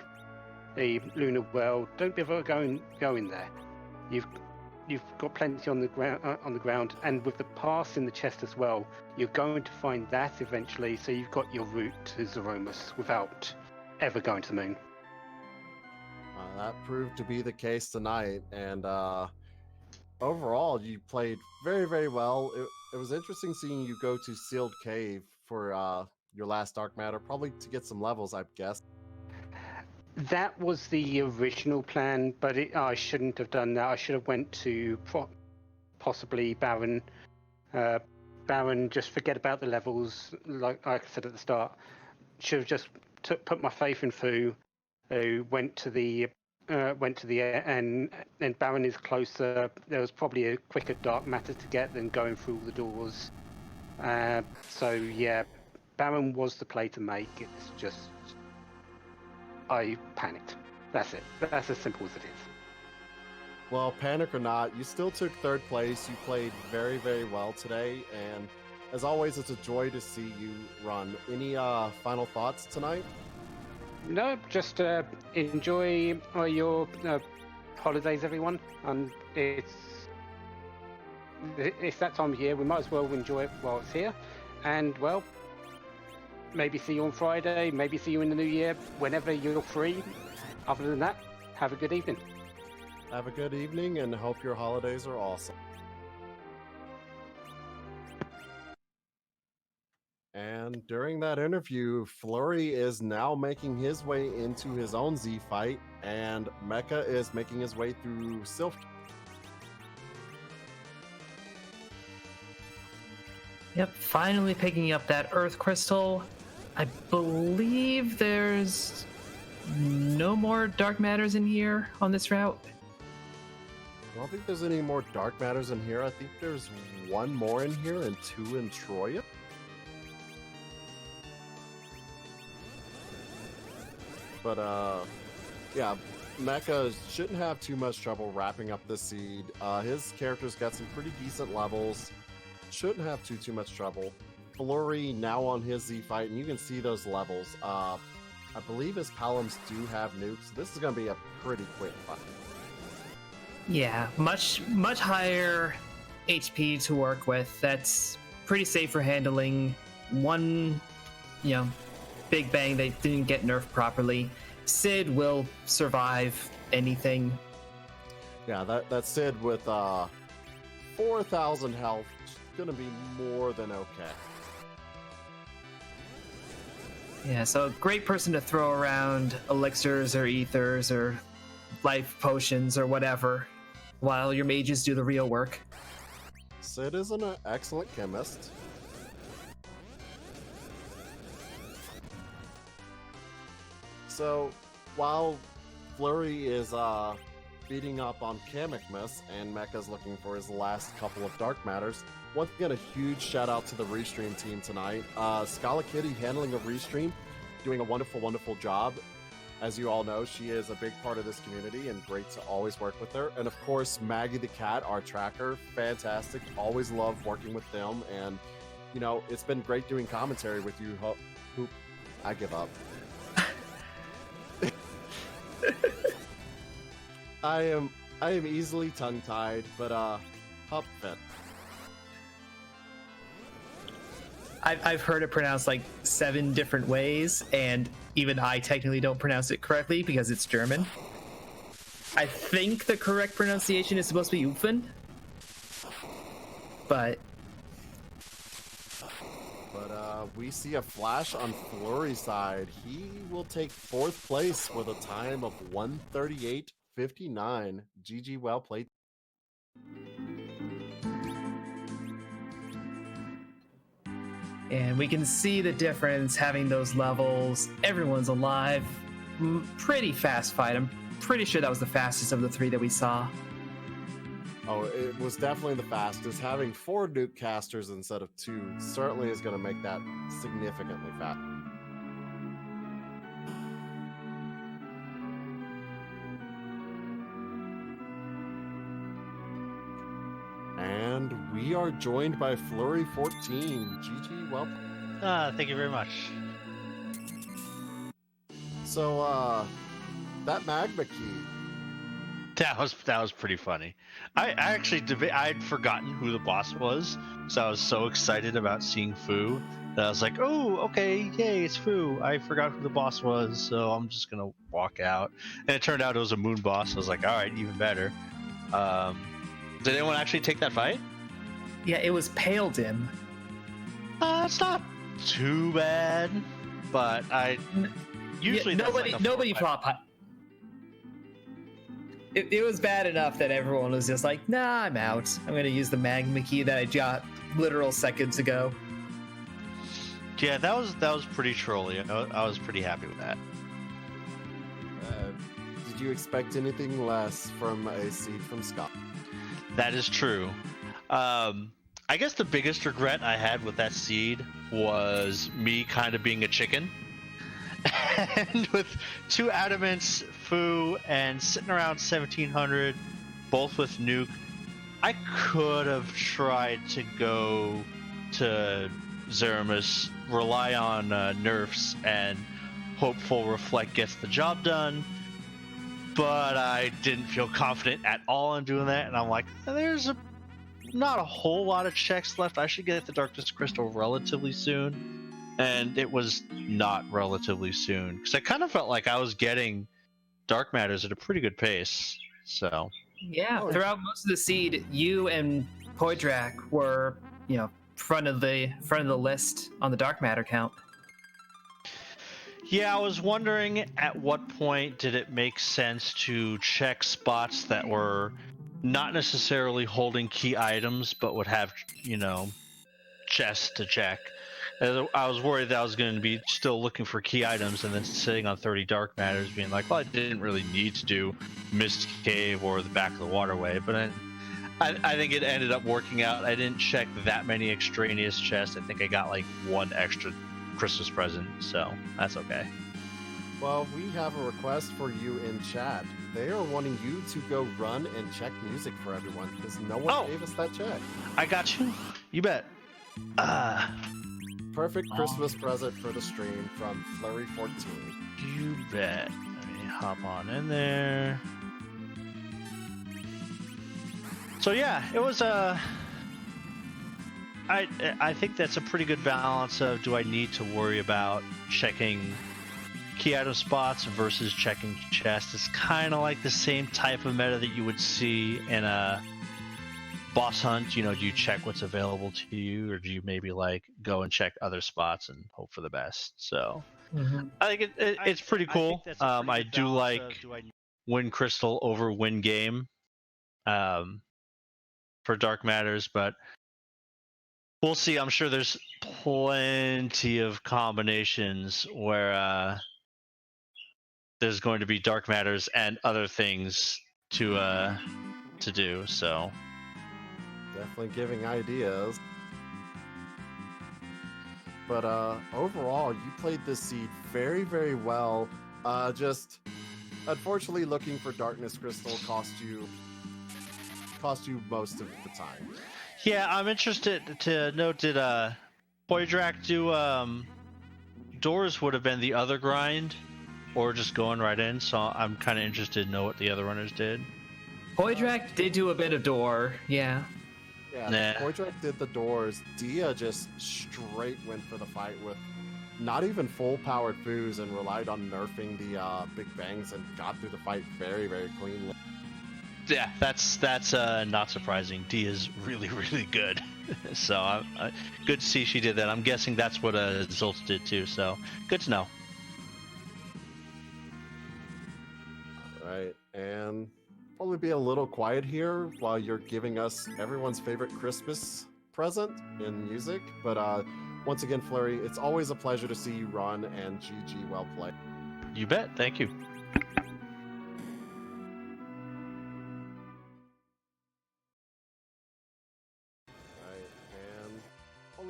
lunar world. Don't bother going there. You've got plenty on the ground, and with the pass in the chest as well, you're going to find that eventually. So you've got your route to Zeromus without ever going to the Moon. That proved to be the case tonight, and overall, you played very, very well. It was interesting seeing you go to Sealed Cave for your last Dark Matter, probably to get some levels, I guess. That was the original plan, but I shouldn't have done that. I should have went to possibly Baron. Baron, just forget about the levels, like I said at the start. Should have just put my faith in Fu, who went to the and Baron is closer. There was probably a quicker dark matter to get than going through all the doors. So yeah, Baron was the play to make. It's just I panicked. That's it. That's as simple as it is. Well, panic or not, you still took third place. You played very, very well today, and as always, it's a joy to see you run. Any final thoughts tonight? No, just enjoy your holidays, everyone. And it's that time of year. We might as well enjoy it while it's here. And well, maybe see you on Friday. Maybe see you in the new year, whenever you're free. Other than that, have a good evening. Have a good evening, and hope your holidays are awesome. And during that interview, Flurry is now making his way into his own Z fight, and Mecha is making his way through Sylph. Yep, finally picking up that Earth Crystal. I believe there's no more dark matters in here on this route. I don't think there's any more dark matters in here. I think there's one more in here and two in Troya. But yeah, Mecha shouldn't have too much trouble wrapping up the seed. His character's got some pretty decent levels. Shouldn't have too much trouble. Flurry now on his Z fight, and you can see those levels. I believe his Palums do have nukes. This is going to be a pretty quick fight. Yeah, much higher HP to work with. That's pretty safe for handling. One, Big Bang they didn't get nerfed properly. Sid will survive anything. Yeah, that Sid with 4,000 health is gonna be more than okay. Yeah, so great person to throw around elixirs or ethers or life potions or whatever while your mages do the real work. Sid is an excellent chemist. So while Flurry is beating up on Kamikmus and Mecha's looking for his last couple of dark matters, once again a huge shout out to the Restream team tonight. Scala Kitty handling a Restream, doing a wonderful job. As you all know, she is a big part of this community and great to always work with her. And of course, Maggie the Cat, our tracker, fantastic. Always love working with them. And, it's been great doing commentary with you. Hoop, I give up. I am easily tongue-tied, but Hup fit. I've heard it pronounced like 7 different ways, and even I technically don't pronounce it correctly because it's German. I think the correct pronunciation is supposed to be Ufen, but we see a flash on Flurry's side. He will take 4th place with a time of 1:38.59. GG, well played. and we can see the difference having those levels. Everyone's alive. Pretty fast fight. I'm pretty sure that was the fastest of the 3 that we saw. Oh, it was definitely the fastest. Having 4 nuke casters instead of 2 certainly is going to make that significantly fast. And we are joined by Flurry 14. GG, well. Thank you very much. So, that magma key. That was pretty funny. I actually I'd forgotten who the boss was, so I was so excited about seeing Fu that I was like, "Oh, okay, yay, it's Fu." I forgot who the boss was, so I'm just gonna walk out. And it turned out it was a moon boss. I was like, "All right, even better." Did anyone actually take that fight? Yeah, it was Pale Dim. It's not too bad, but I usually nobody it was bad enough that everyone was just like, nah, I'm out. I'm going to use the magma key that I got literal seconds ago. Yeah, that was pretty trolly. I was pretty happy with that. Did you expect anything less from a seed from Scott? That is true. I guess the biggest regret I had with that seed was me kind of being a chicken. And with 2 adamants, Foo, and sitting around 1700, both with nuke, I could have tried to go to Zeramus, rely on nerfs, and hopeful Reflect gets the job done. But I didn't feel confident at all in doing that, and I'm like, there's not a whole lot of checks left. I should get the Darkness Crystal relatively soon. And it was not relatively soon, because I kind of felt like I was getting Dark Matters at a pretty good pace. So Yeah, throughout most of the seed, you and Poidrak were, front of the list on the dark matter count. yeah, I was wondering at what point did it make sense to check spots that were not necessarily holding key items, but would have, chests to check. I was worried that I was going to be still looking for key items and then sitting on 30 dark matters being like, well, I didn't really need to do Mist Cave or the back of the waterway. But I think it ended up working out. I didn't check that many extraneous chests. I think I got like 1 extra Christmas present, so that's okay. Well, we have a request for you in chat. They are wanting you to go run and check music for everyone because no one gave us that check. I got you. You bet. Perfect Christmas present for the stream from Flurry14. You bet. Let me hop on in there. So yeah, it was I think that's a pretty good balance of, do I need to worry about checking key item spots versus checking chests? It's kind of like the same type of meta that you would see in a boss hunt. Do you check what's available to you, or do you maybe like go and check other spots and hope for the best? So I think it's pretty cool. I do like win crystal over win game for Dark Matters, but we'll see. I'm sure there's plenty of combinations where there's going to be Dark Matters and other things to do. So definitely giving ideas. But overall, you played this seed very, very well. Just unfortunately, looking for Darkness Crystal cost you most of the time. Yeah, I'm interested to note, did Poidrak do doors would have been the other grind, or just going right in? So I'm kind of interested to know what the other runners did. Poidrak did do a bit of door, yeah. Yeah, Poidrak did the doors. Dia just straight went for the fight with not even full-powered foos and relied on nerfing the Big Bangs and got through the fight very, very cleanly. Yeah, that's not surprising. D is really, really good. So good to see she did that. I'm guessing that's what Zoltz did too. So good to know. All right, and probably be a little quiet here while you're giving us everyone's favorite Christmas present in music. But once again, Flurry, it's always a pleasure to see you run, and GG, well played. You bet. Thank you.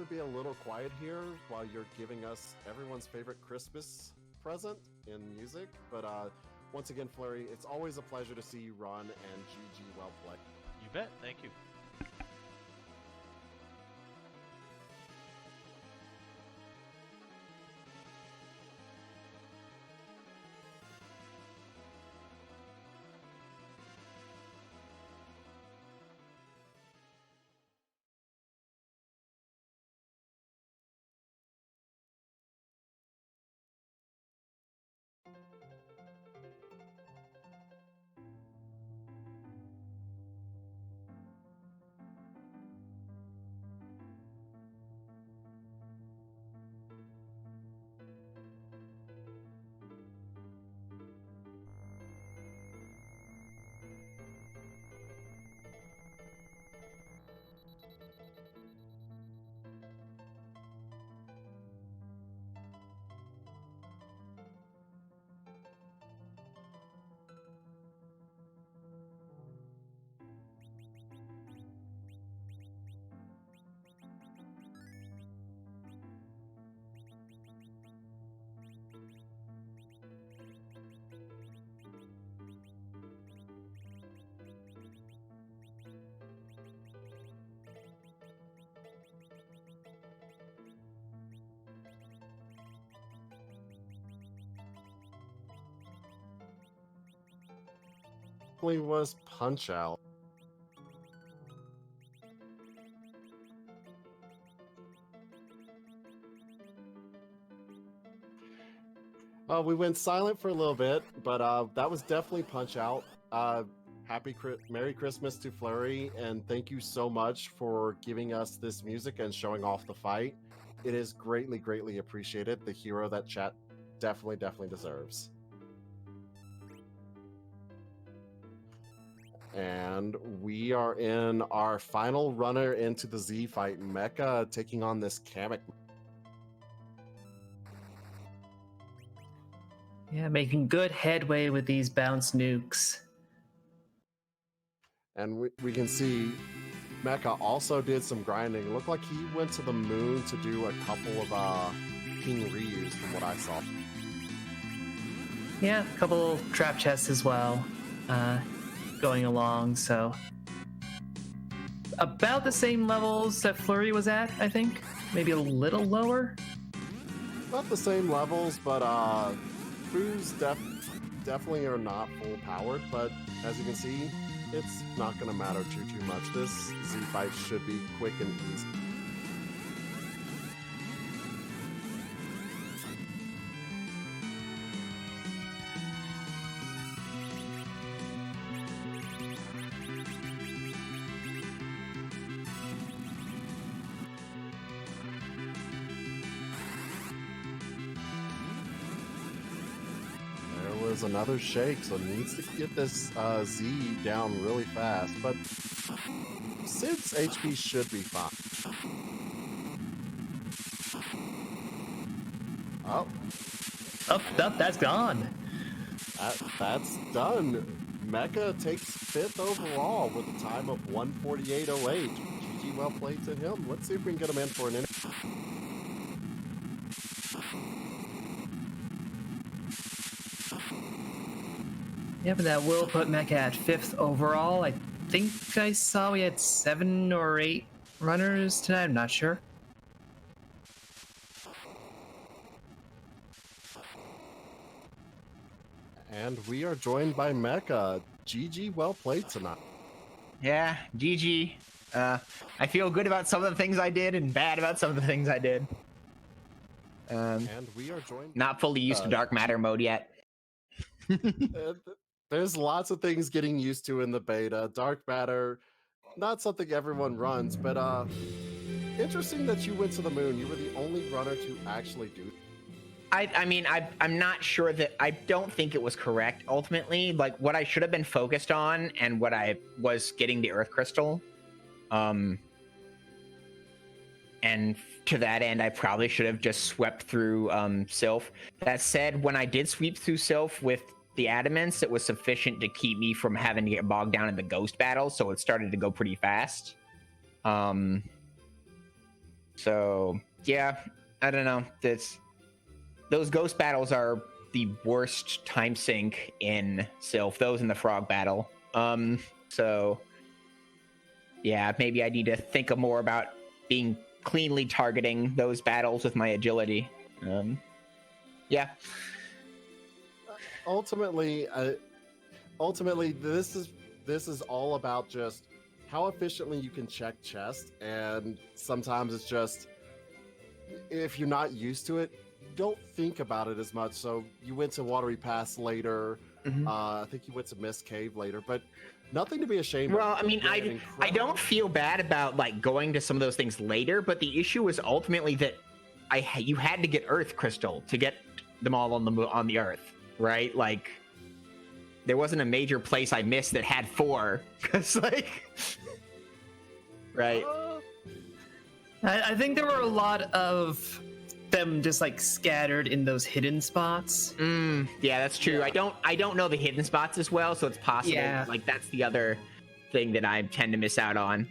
Be a little quiet here while you're giving us everyone's favorite Christmas present in music. But once again, Flurry, it's always a pleasure to see you run, and GG, well played. You bet. Thank you. definitely was Punch Out. We went silent for a little bit, but that was definitely Punch Out. Merry Christmas to Flurry, and thank you so much for giving us this music and showing off the fight. It is greatly, greatly appreciated. The hero that chat definitely deserves. And we are in our final runner into the Z fight, Mecha taking on this Kamek. Yeah, making good headway with these bounce nukes. And we can see Mecha also did some grinding. It looked like he went to the moon to do a couple of King Ryus from what I saw. Yeah, a couple trap chests as well going along, so about the same levels that Flurry was at, I think. Maybe a little lower. Not the same levels, but Fu's definitely are not full powered, but as you can see, it's not going to matter too much. This Z fight should be quick and easy. Another shake, so needs to get this Z down really fast, but Sid's HP should be fine. Oh, that's gone. That's done. Mecha takes 5th overall with a time of 1:48.08. GG, well played to him. Let's see if we can get him in for an interview. Yeah, but that will put Mecha at 5th overall. I think I saw we had 7 or 8 runners tonight. I'm not sure. And we are joined by Mecha. GG, well played tonight. Yeah, GG. I feel good about some of the things I did and bad about some of the things I did. And we are joined. Not fully used to dark matter mode yet. There's lots of things getting used to in the beta. Dark matter, not something everyone runs, but interesting that you went to the moon. You were the only runner to actually do it. I mean, I'm not sure that, I don't think it was correct ultimately. Like, what I should have been focused on and what I was getting the Earth Crystal. And to that end, I probably should have just swept through Sylph. That said, when I did sweep through Sylph with the adamants, it was sufficient to keep me from having to get bogged down in the ghost battle, so it started to go pretty fast. So yeah, I don't know. Those ghost battles are the worst time sink in Sylph. Those in the frog battle. So yeah, maybe I need to think more about being cleanly targeting those battles with my agility. Yeah. Ultimately, this is all about just how efficiently you can check chest, and sometimes it's just, if you're not used to it, don't think about it as much. So you went to Watery Pass later. Mm-hmm. I think you went to Mist Cave later, but nothing to be ashamed well, of. I mean, I don't feel bad about like going to some of those things later, but the issue was ultimately that you had to get Earth Crystal to get them all on the Earth, right? Like, there wasn't a major place I missed that had 4, because like, right? I think there were a lot of them just like scattered in those hidden spots. Yeah, that's true. Yeah. I don't know the hidden spots as well, so it's possible. Yeah. Like, that's the other thing that I tend to miss out on.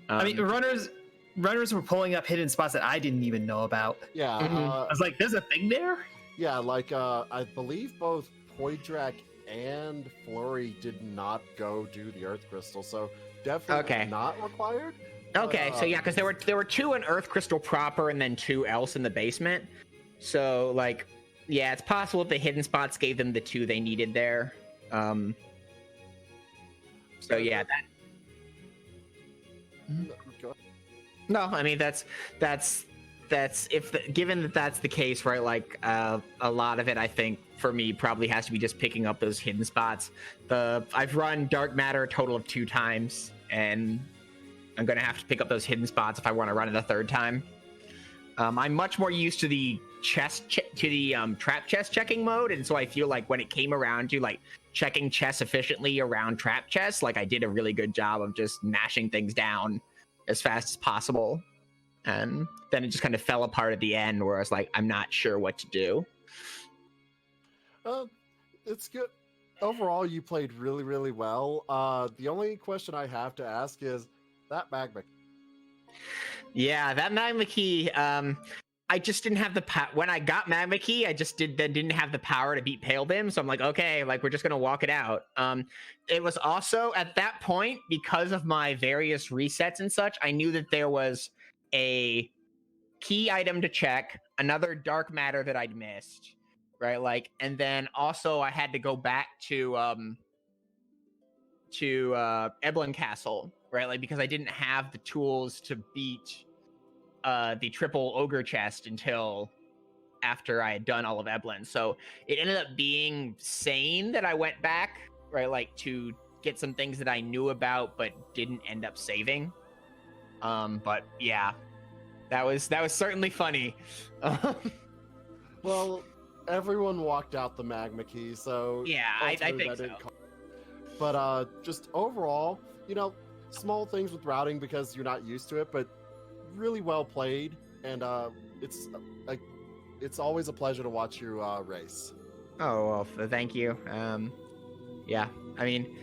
I mean, runners were pulling up hidden spots that I didn't even know about. Yeah. I was like, "There's a thing there." Yeah, like I believe both Poidrak and Flurry did not go do the Earth Crystal, so definitely not required. Okay, so yeah, because there were 2 in Earth Crystal proper and then 2 else in the basement. So like, yeah, it's possible if the hidden spots gave them the 2 they needed there. So yeah, that. Go No, I mean that's given that that's the case, right? Like a lot of it, I think for me probably has to be just picking up those hidden spots. I've run Dark Matter a total of 2 times, and I'm gonna have to pick up those hidden spots if I want to run it a 3rd time. I'm much more used to the trap chest checking mode, and so I feel like when it came around to like checking chests efficiently around trap chests, like I did a really good job of just mashing things down as fast as possible. And then it just kind of fell apart at the end where I was like, I'm not sure what to do. It's good. Overall, you played really, really well. The only question I have to ask is that magma. Yeah, that magma key. I just didn't have the when I got magma key, I just didn't have the power to beat Pale Bim. So I'm like, okay, like we're just gonna walk it out. It was also at that point, because of my various resets and such, I knew that there was a key item to check, another dark matter that I'd missed, right? Like, and then also I had to go back to Eblin Castle, right? Like, because I didn't have the tools to beat the triple ogre chest until after I had done all of Eblin. So it ended up being sane that I went back, right? Like to get some things that I knew about but didn't end up saving. But yeah, that was certainly funny. Well, everyone walked out the magma key, so Yeah, I ultimately think that so. didn't But just overall, small things with routing because you're not used to it, but really well played, and it's always a pleasure to watch you race. Oh, well, thank you. Yeah, I mean,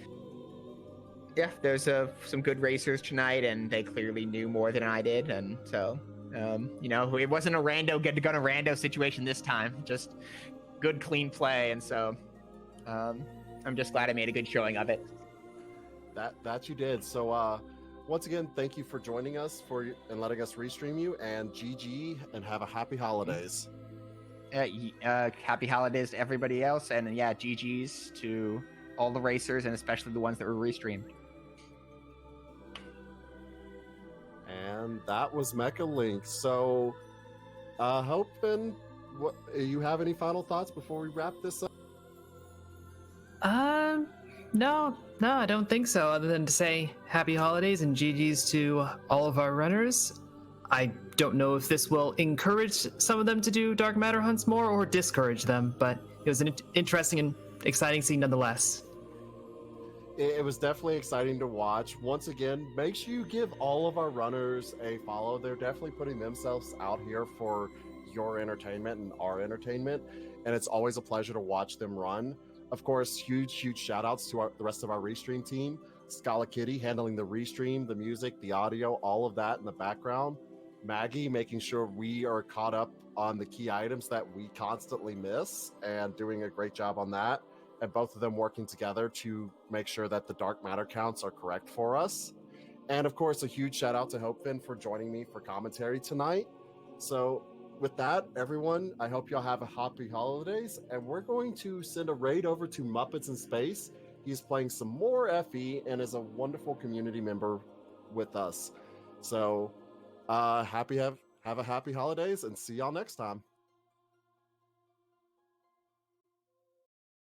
yeah, there's some good racers tonight, and they clearly knew more than I did, and so, it wasn't a rando situation this time, just good, clean play, and so, I'm just glad I made a good showing of it. That you did. So, once again, thank you for joining us and letting us restream you, and GG, and have a happy holidays. Happy holidays to everybody else, and yeah, GG's to all the racers, and especially the ones that were restreamed. And that was Mecha Link. So, hoping, you have any final thoughts before we wrap this up? No, I don't think so, other than to say happy holidays and GG's to all of our runners. I don't know if this will encourage some of them to do dark matter hunts more or discourage them, but it was an interesting and exciting scene nonetheless. It was definitely exciting to watch. Once again, make sure you give all of our runners a follow. They're definitely putting themselves out here for your entertainment and our entertainment, and it's always a pleasure to watch them run. Of course, huge shout outs to the rest of our restream team. Scala Kitty handling the restream, the music, the audio, all of that in the background. Maggie making sure we are caught up on the key items that we constantly miss and doing a great job on that. And both of them working together to make sure that the dark matter counts are correct for us. And of course, a huge shout out to Hopefin for joining me for commentary tonight. So with that, everyone, I hope y'all have a happy holidays. And we're going to send a raid over to Muppets in Space. He's playing some more FE and is a wonderful community member with us. So have a happy holidays and see y'all next time.